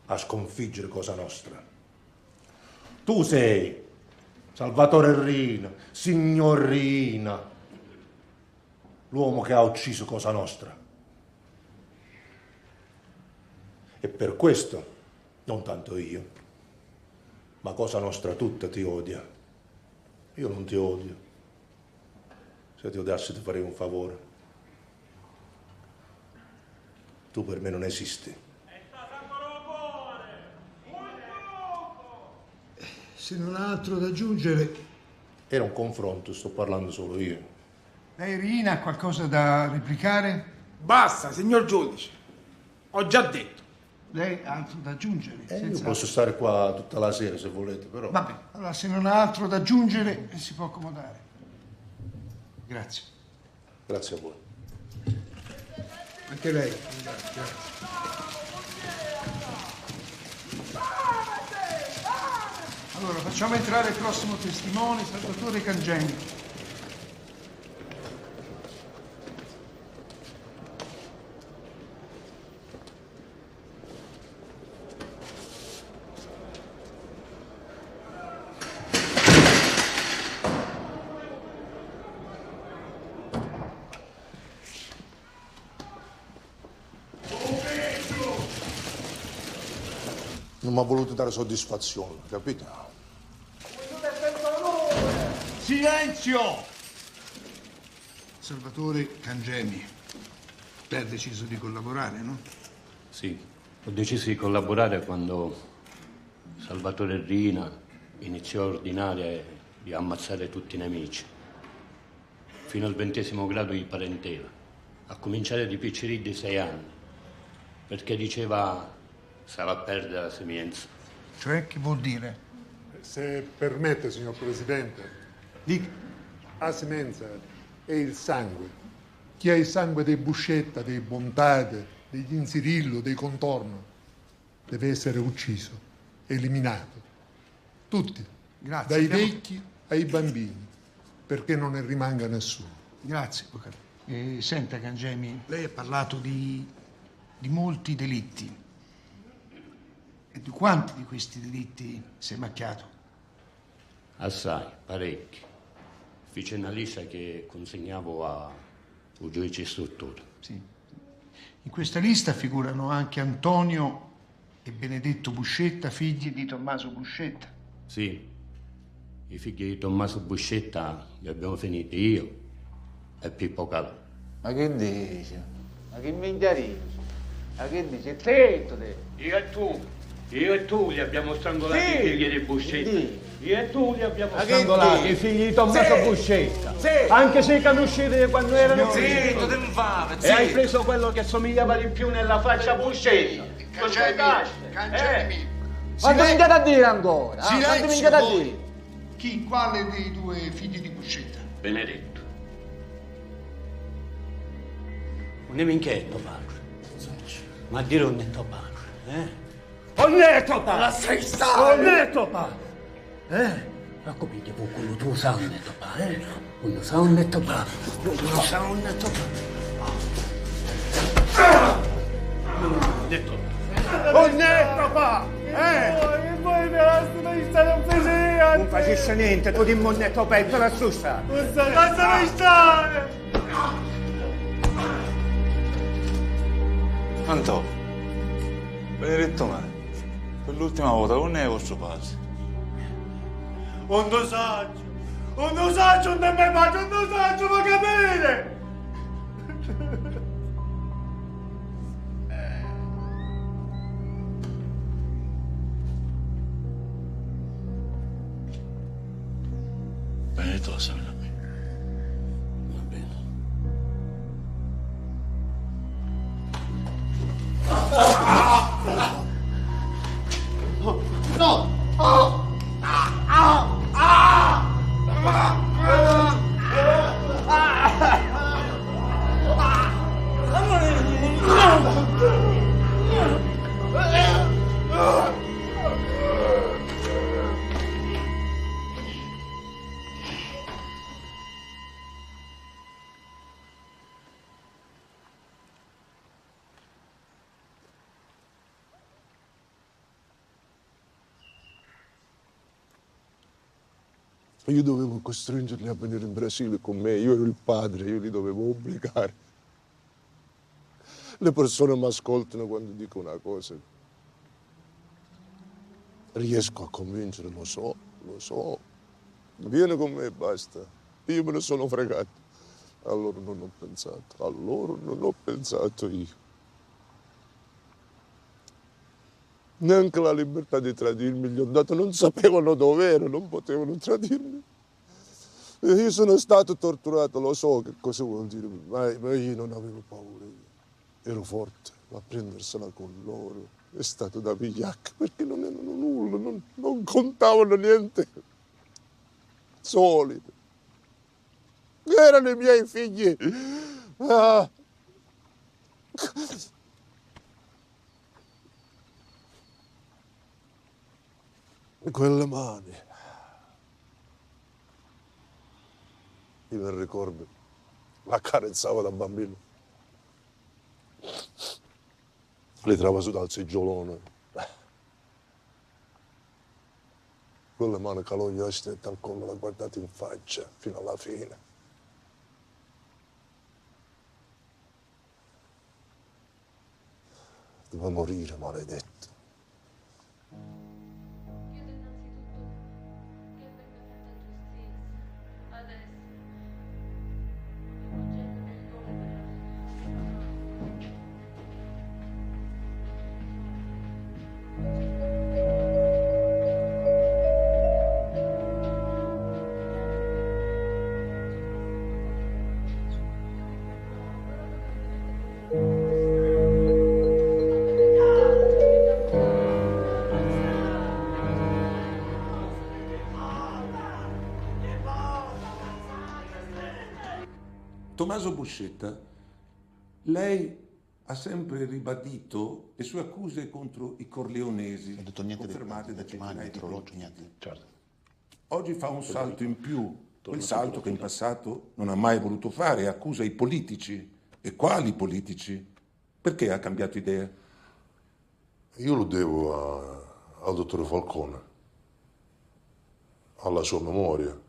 a sconfiggere Cosa Nostra. Tu sei Salvatore Riina, signor Riina, l'uomo che ha ucciso Cosa Nostra. E per questo, non tanto io, ma Cosa Nostra tutta ti odia. Io non ti odio. Se ti odiassi ti farei un favore. Tu per me non esisti. Se non ha altro da aggiungere... Era un confronto, sto parlando solo io. Lei, Riina, ha qualcosa da replicare? Basta, signor giudice. Ho già detto. Lei ha altro da aggiungere? Io posso stare qua tutta la sera se volete, però... Va bene, allora se non ha altro da aggiungere si può accomodare. Grazie. Grazie a voi. Anche lei. Grazie. Allora, facciamo entrare il prossimo testimone, Salvatore Cangemi. Non mi ha voluto dare soddisfazione, capito? Silenzio! Salvatore Cangemi, lei ha deciso di collaborare, no? Sì, ho deciso di collaborare quando Salvatore Riina iniziò a ordinare di ammazzare tutti i nemici, fino al 20° grado di parentela, a cominciare di piccirì di 6 anni, perché diceva sarà perdere la semienza. Cioè, che vuol dire? Se permette, signor Presidente, la semenza è il sangue. Chi ha il sangue dei Buscetta, dei Bontate, degli Insirillo, dei Contorno, deve essere ucciso, eliminato. Tutti. Grazie. Dai vecchi ai bambini, perché non ne rimanga nessuno. Grazie, avvocato. Senta, Cangemi, lei ha parlato di molti delitti. E di quanti di questi delitti si è macchiato? Assai, parecchi. Fece una lista che consegnavo a un giudice istruttore. Sì. In questa lista figurano anche Antonio e Benedetto Buscetta, figli di Tommaso Buscetta. Sì, i figli di Tommaso Buscetta li abbiamo finiti io e Pippo Calà. Ma che dici? Ma che minchia dici? Ma che dici? Zitto te! Io e tu li abbiamo strangolati i figli di Buscetta. Io e tu li abbiamo strangolati i figli di Tommaso Buscetta. Anche se conoscete quando erano Zitto, piccoli. te fame, E hai preso quello che somigliava di più nella faccia a Buscetta. Cangemi. Quanto minchiate a dire ancora? Quanto minchiate a dire? Chi, quale dei due figli di Buscetta? Benedetto. Un minchietto padre. Ma dire un netto padre, Un netto padre! La sei stato! Un netto padre! Ma come ti può quello tu sa un netto padre? Uno sa un netto padre. Uno sa un netto padre. Un netto padre! E voi mi lasciate stare un piacere! Non facesse niente, tu dimmi un netto petto da sussa! Lasciami stare! Antò, Benedetto male, per l'ultima volta con ne è vostro padre. Un dosaggio, non mi faccio un dosaggio, ma capire! Benedetto, lasciami da me. Va bene. Io dovevo costringerli a venire in Brasile con me, io ero il padre, io li dovevo obbligare. Le persone mi ascoltano quando dico una cosa. Riesco a convincere, lo so. Vieni con me e basta. Io me ne sono fregato. A loro non ho pensato io. Neanche la libertà di tradirmi gli ho dato, non sapevano dove ero, non potevano tradirmi. Io sono stato torturato, lo so che cosa vuol dire, ma io non avevo paura. Ero forte, a prendersela con loro è stato da vigliacca, perché non erano nulla, non contavano niente. Soli. Erano i miei figli. Ah. Quelle mani. Io mi ricordo, la carezzavo da bambino. Le trava su dal seggiolone. Quelle mani caloglie strette al collo, l'ha guardata in faccia fino alla fine. Doveva morire, maledetto. Tommaso Buscetta, lei ha sempre ribadito le sue accuse contro i corleonesi, confermate da centinaia di pentiti. Certo. Oggi fa un salto in più, quel salto che in passato non ha mai voluto fare, accusa i politici. E quali politici? Perché ha cambiato idea? Io lo devo al dottore Falcone, alla sua memoria.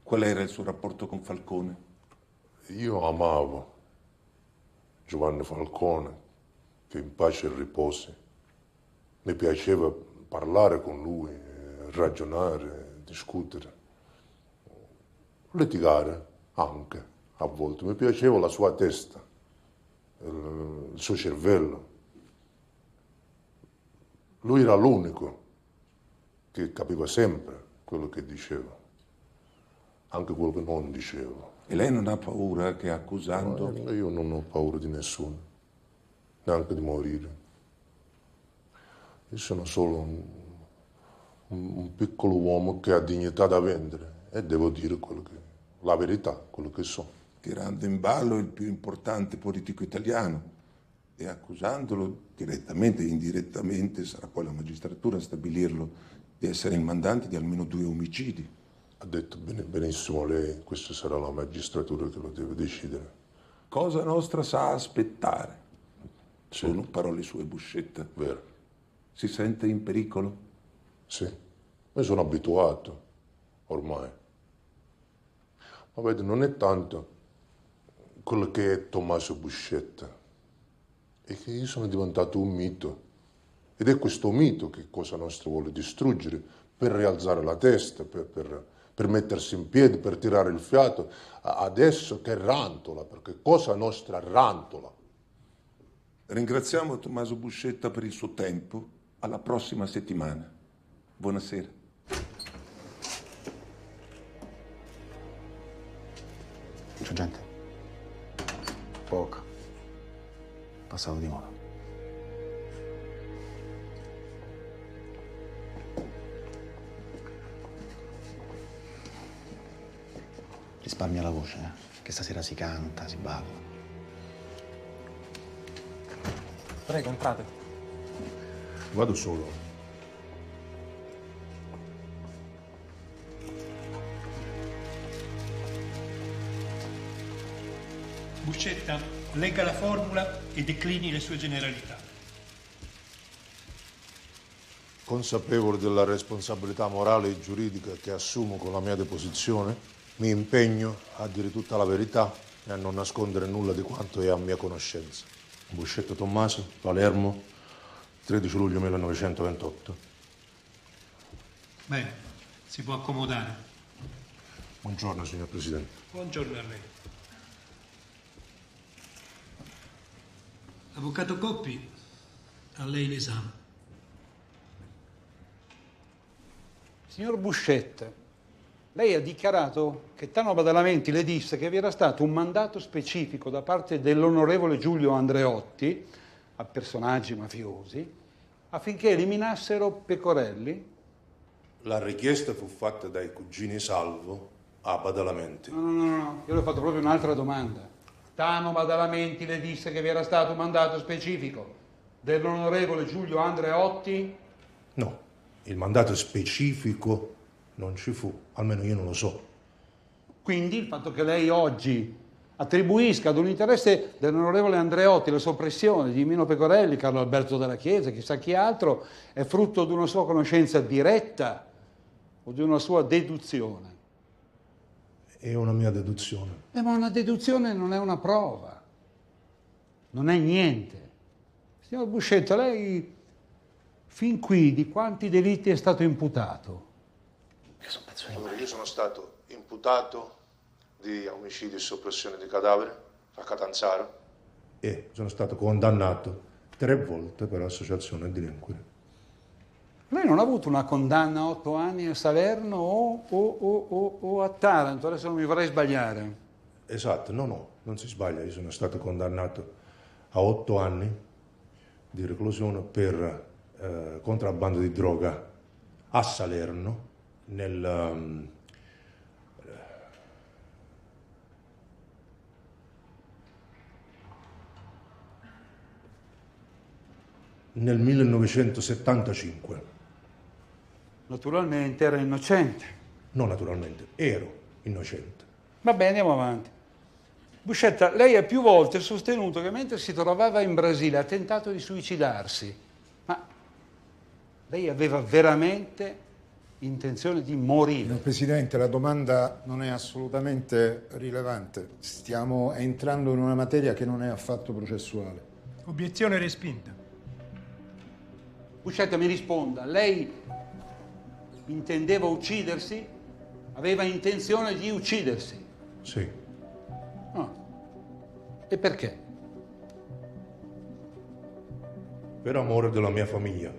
Qual era il suo rapporto con Falcone? Io amavo Giovanni Falcone, che in pace riposi. Mi piaceva parlare con lui, ragionare, discutere, litigare anche a volte. Mi piaceva la sua testa, il suo cervello. Lui era l'unico che capiva sempre quello che diceva, anche quello che non diceva. E lei non ha paura che accusando... No, io non ho paura di nessuno, neanche di morire. Io sono solo un piccolo uomo che ha dignità da vendere e devo dire la verità, quello che so. Tirando in ballo il più importante politico italiano e accusandolo direttamente e indirettamente, sarà poi la magistratura a stabilirlo, di essere il mandante di almeno 2 omicidi. Ha detto benissimo lei, questa sarà la magistratura che lo deve decidere. Cosa nostra sa aspettare? Sono parole sue, Buscetta. Vero. Si sente in pericolo? Sì, mi sono abituato ormai. Ma vedi, non è tanto quello che è Tommaso Buscetta, è che io sono diventato un mito. Ed è questo mito che Cosa Nostra vuole distruggere per rialzare la testa, per mettersi in piedi, per tirare il fiato, adesso che rantola, perché Cosa Nostra rantola. Ringraziamo Tommaso Buscetta per il suo tempo. Alla prossima settimana. Buonasera. C'è gente? Poca. Passato di moda. Risparmia la voce, che stasera si canta, si balla. Prego, entrate. Vado solo. Buscetta, legga la formula e declini le sue generalità. Consapevole della responsabilità morale e giuridica che assumo con la mia deposizione, mi impegno a dire tutta la verità e a non nascondere nulla di quanto è a mia conoscenza. Buscetta Tommaso, Palermo, 13 luglio 1928. Bene, si può accomodare. Buongiorno, signor Presidente. Buongiorno a lei. Avvocato Coppi, a lei l'esame. Signor Buscetta, lei ha dichiarato che Tano Badalamenti le disse che vi era stato un mandato specifico da parte dell'onorevole Giulio Andreotti a personaggi mafiosi affinché eliminassero Pecorelli? La richiesta fu fatta dai cugini Salvo a Badalamenti. No, io le ho fatto proprio un'altra domanda. Tano Badalamenti le disse che vi era stato un mandato specifico dell'onorevole Giulio Andreotti? No, il mandato specifico non ci fu, almeno io non lo so. Quindi il fatto che lei oggi attribuisca ad un interesse dell'onorevole Andreotti la soppressione di Mino Pecorelli, Carlo Alberto Dalla Chiesa, chissà chi altro, è frutto di una sua conoscenza diretta o di una sua deduzione? È una mia deduzione. Ma una deduzione non è una prova, non è niente. Signor Buscetta, lei fin qui di quanti delitti è stato imputato? Io sono stato imputato di omicidio e soppressione di cadavere a Catanzaro e sono stato condannato 3 volte per associazione a delinquere. Lei non ha avuto una condanna a 8 anni a Salerno o a Taranto? Adesso non mi vorrei sbagliare. Esatto, non si sbaglia. Io sono stato condannato a 8 anni di reclusione per contrabbando di droga a Salerno nel 1975. Naturalmente era innocente. No, naturalmente, ero innocente. Va bene, andiamo avanti. Buscetta, lei ha più volte sostenuto che mentre si trovava in Brasile ha tentato di suicidarsi. Ma lei aveva veramente intenzione di morire? Signor Presidente, la domanda non è assolutamente rilevante. Stiamo entrando in una materia che non è affatto processuale. Obiezione respinta. Buscetta, mi risponda. Lei intendeva uccidersi? Aveva intenzione di uccidersi? Sì. E perché? Per amore della mia famiglia.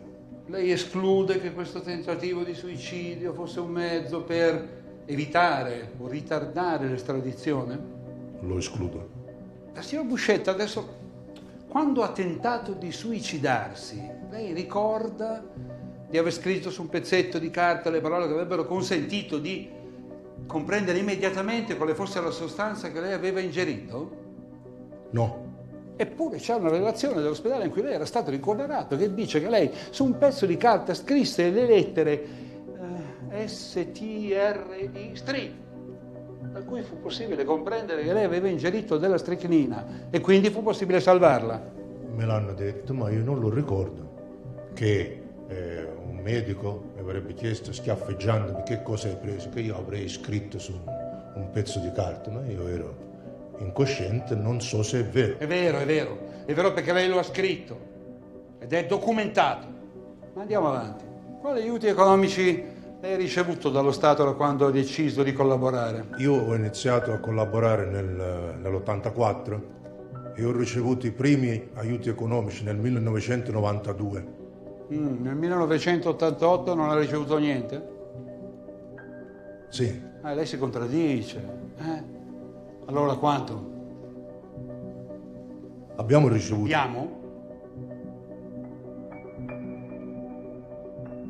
Lei esclude che questo tentativo di suicidio fosse un mezzo per evitare o ritardare l'estradizione? Lo escludo. La signora Buscetta adesso, quando ha tentato di suicidarsi, lei ricorda di aver scritto su un pezzetto di carta le parole che avrebbero consentito di comprendere immediatamente quale fosse la sostanza che lei aveva ingerito? No. Eppure c'è una relazione dell'ospedale in cui lei era stato ricoverato che dice che lei su un pezzo di carta scrisse le lettere STRI, da cui fu possibile comprendere che lei aveva ingerito della stricnina e quindi fu possibile salvarla. Me l'hanno detto, ma io non lo ricordo. Che un medico mi avrebbe chiesto schiaffeggiandomi che cosa hai preso, che io avrei scritto su un pezzo di carta, ma io ero incosciente, non so se è vero. È vero perché lei lo ha scritto ed è documentato. Ma andiamo avanti. Quali aiuti economici lei ha ricevuto dallo Stato da quando ha deciso di collaborare? Io ho iniziato a collaborare nell'84 e ho ricevuto i primi aiuti economici nel 1992. Nel 1988 non ha ricevuto niente? Sì. Lei si contraddice. Allora quanto? Abbiamo ricevuto.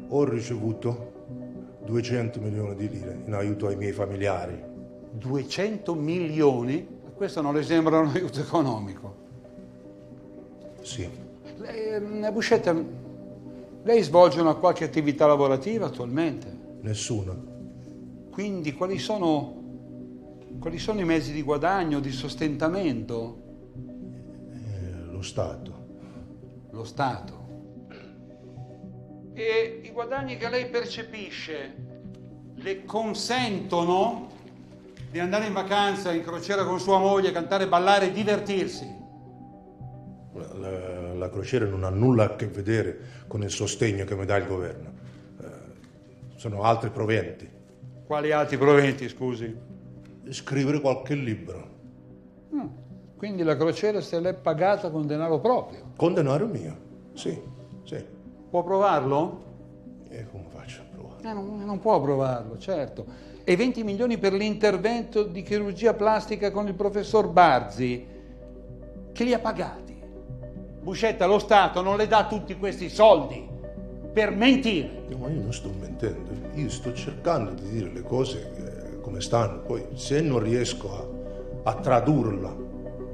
Ho ricevuto 200 milioni di lire in aiuto ai miei familiari. 200 milioni? Questo non le sembra un aiuto economico? Sì. Buscetta, lei svolge una qualche attività lavorativa attualmente? Nessuna. Quindi quali sono i mezzi di guadagno, di sostentamento? Lo Stato. Lo Stato? E i guadagni che lei percepisce le consentono di andare in vacanza, in crociera con sua moglie, cantare, ballare e divertirsi? La crociera non ha nulla a che vedere con il sostegno che mi dà il governo. Sono altri proventi. Quali altri proventi, scusi? Scrivere qualche libro. Quindi la crociera se l'è pagata con denaro proprio? Con denaro mio, sì. Può provarlo? E come faccio a provare? Non può provarlo, certo. E 20 milioni per l'intervento di chirurgia plastica con il professor Barzi, che li ha pagati. Buscetta, lo Stato non le dà tutti questi soldi per mentire. Ma io non sto mentendo, io sto cercando di dire le cose come stanno. Poi se non riesco a tradurla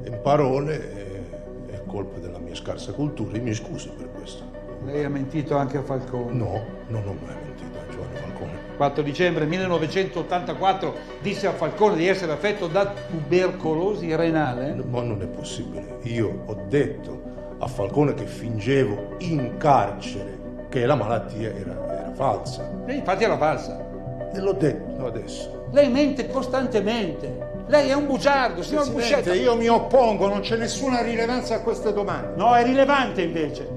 in parole è colpa della mia scarsa cultura, io mi scuso per questo. Lei ha mentito anche a Falcone? No, non ho mai mentito a Giovanni Falcone. 4 dicembre 1984 disse a Falcone di essere affetto da tubercolosi renale? Ma non è possibile. Io ho detto a Falcone che fingevo in carcere che la malattia era falsa. E infatti era falsa. E l'ho detto adesso. Lei mente costantemente. Lei è un bugiardo, signor Buscetta. Io mi oppongo, non c'è nessuna rilevanza a queste domande. No, è rilevante invece,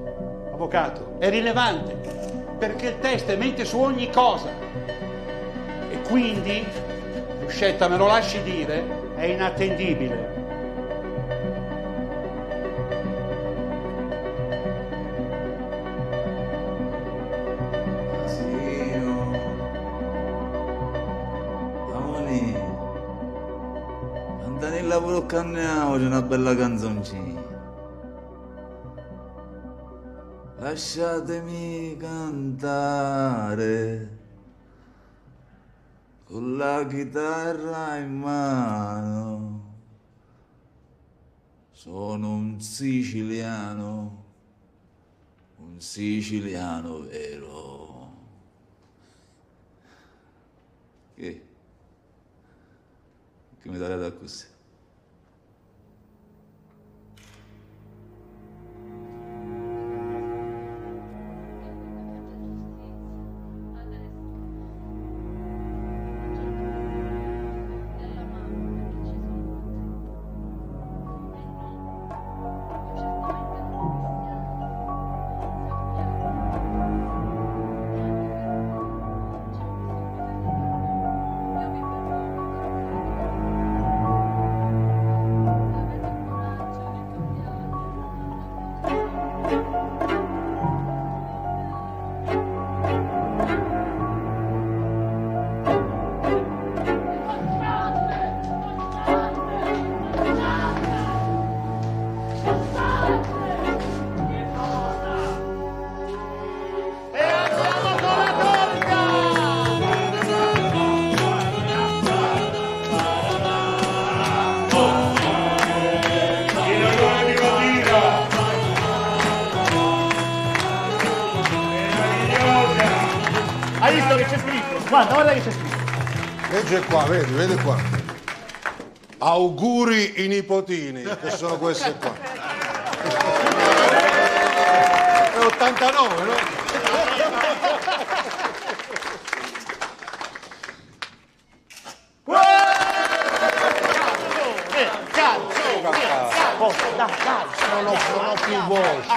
avvocato, è rilevante, perché il teste mente su ogni cosa. E quindi, Buscetta, me lo lasci dire, è inattendibile. Lavoro canneavo, c'è una bella canzoncina. Lasciatemi cantare con la chitarra in mano. Sono un siciliano vero. Che mi date così? Hai visto che c'è scritto? Guarda che c'è scritto. Legge qua, vedi qua. Auguri ai nipotini, che sono queste qua. È 89, no? Non ho più voce.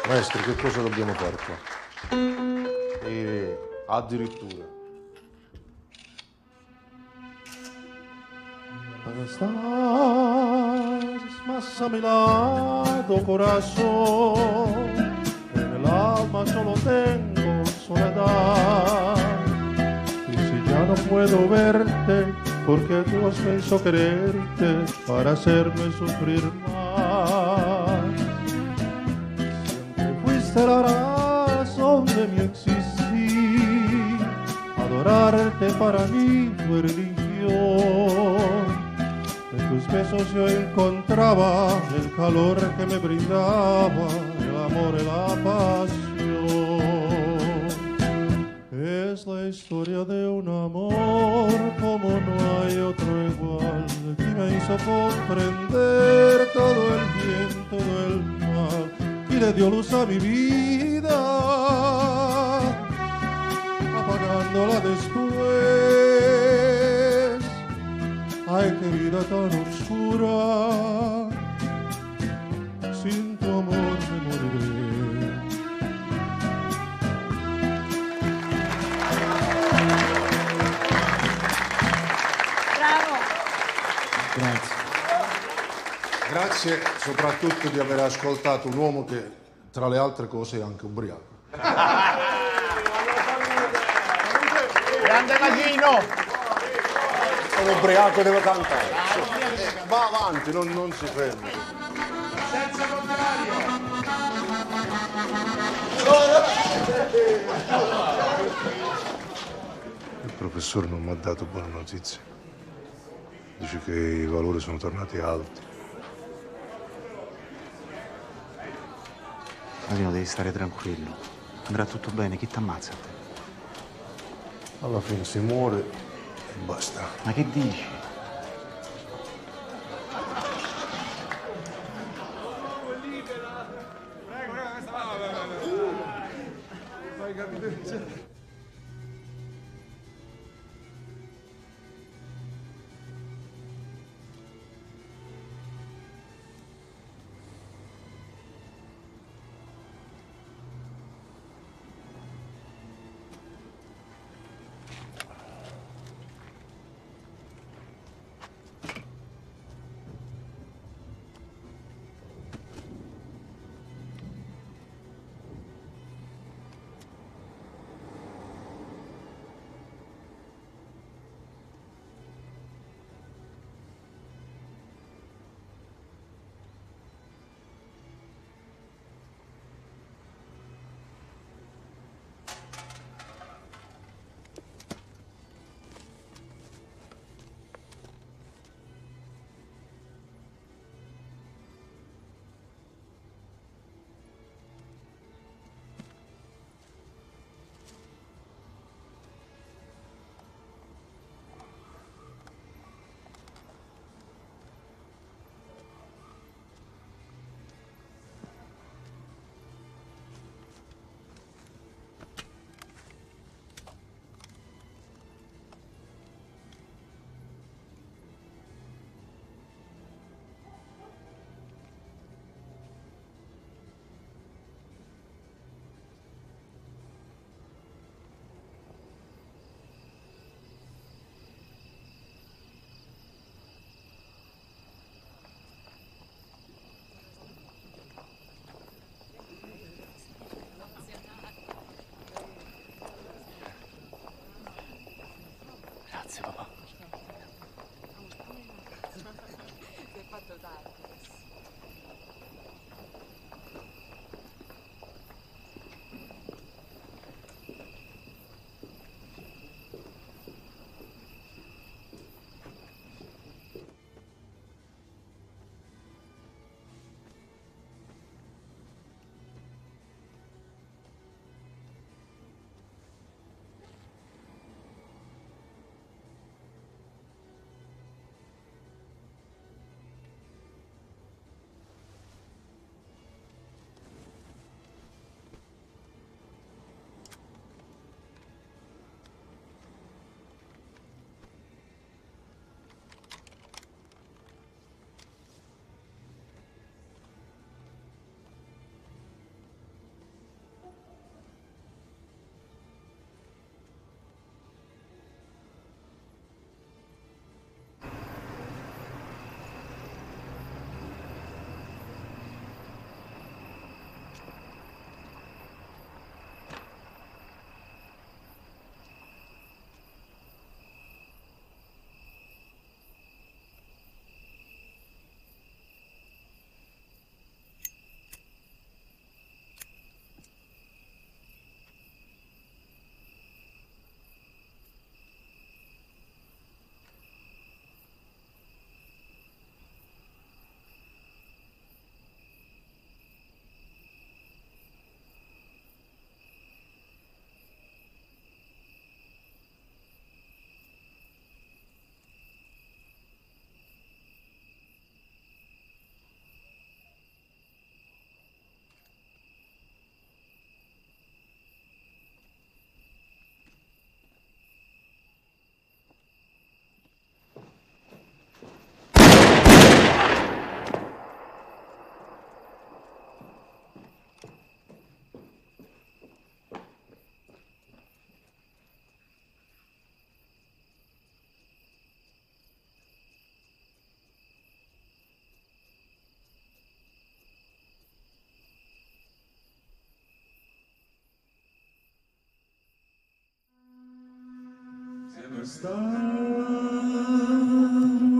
Maestro, che cosa dobbiamo fare qua? Addirittura. Estás a mi lado, corazón. En el alma solo tengo soledad. Y si ya no puedo verte, porque Dios me hizo quererte para hacerme sufrir más. Siempre fuiste la razón de mi existir. Adorarte para mí fue religión. En tus besos yo encontraba el calor que me brindaba, el amor y la pasión. Es la historia de un amor como no hay otro igual, que me hizo comprender todo el bien, todo el mal, que dile Dios lo usa mi vida, apagándola después. Ay, qué vida tan oscura, sin tu amor me moriré. Bravo. Grazie. Grazie soprattutto di aver ascoltato un uomo che, tra le altre cose, è anche ubriaco. Grande Maghino! Sono ubriaco, devo cantare. Va avanti, non si fermi. Senza contrario! Il professore non mi ha dato buone notizie. Dice che i valori sono tornati alti. Marino, devi stare tranquillo. Andrà tutto bene, chi t'ammazza a te? Alla fine si muore e basta. Ma che dici?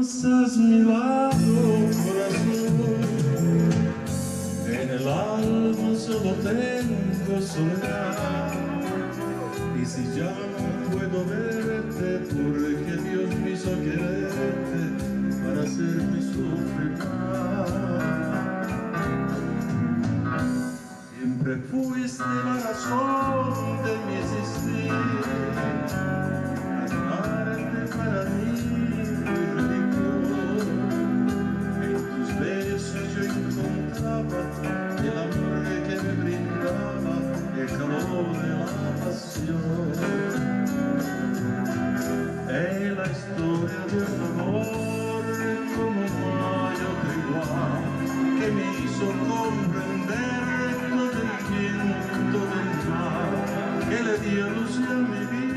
Estás mi lado, corazón, en el alma solo tengo soledad. Y si ya no puedo verte, porque Dios me hizo quererte para hacerme sufrir. Siempre fuiste la razón de mi existir. Amarte para mí fue ridículo. En tus besos yo encontraba el amor que me brindaba el calor de la pasión. Es la historia de un amor como no hay otro igual, que me hizo comprender todo el viento del mar, que le dio luz a mi vida.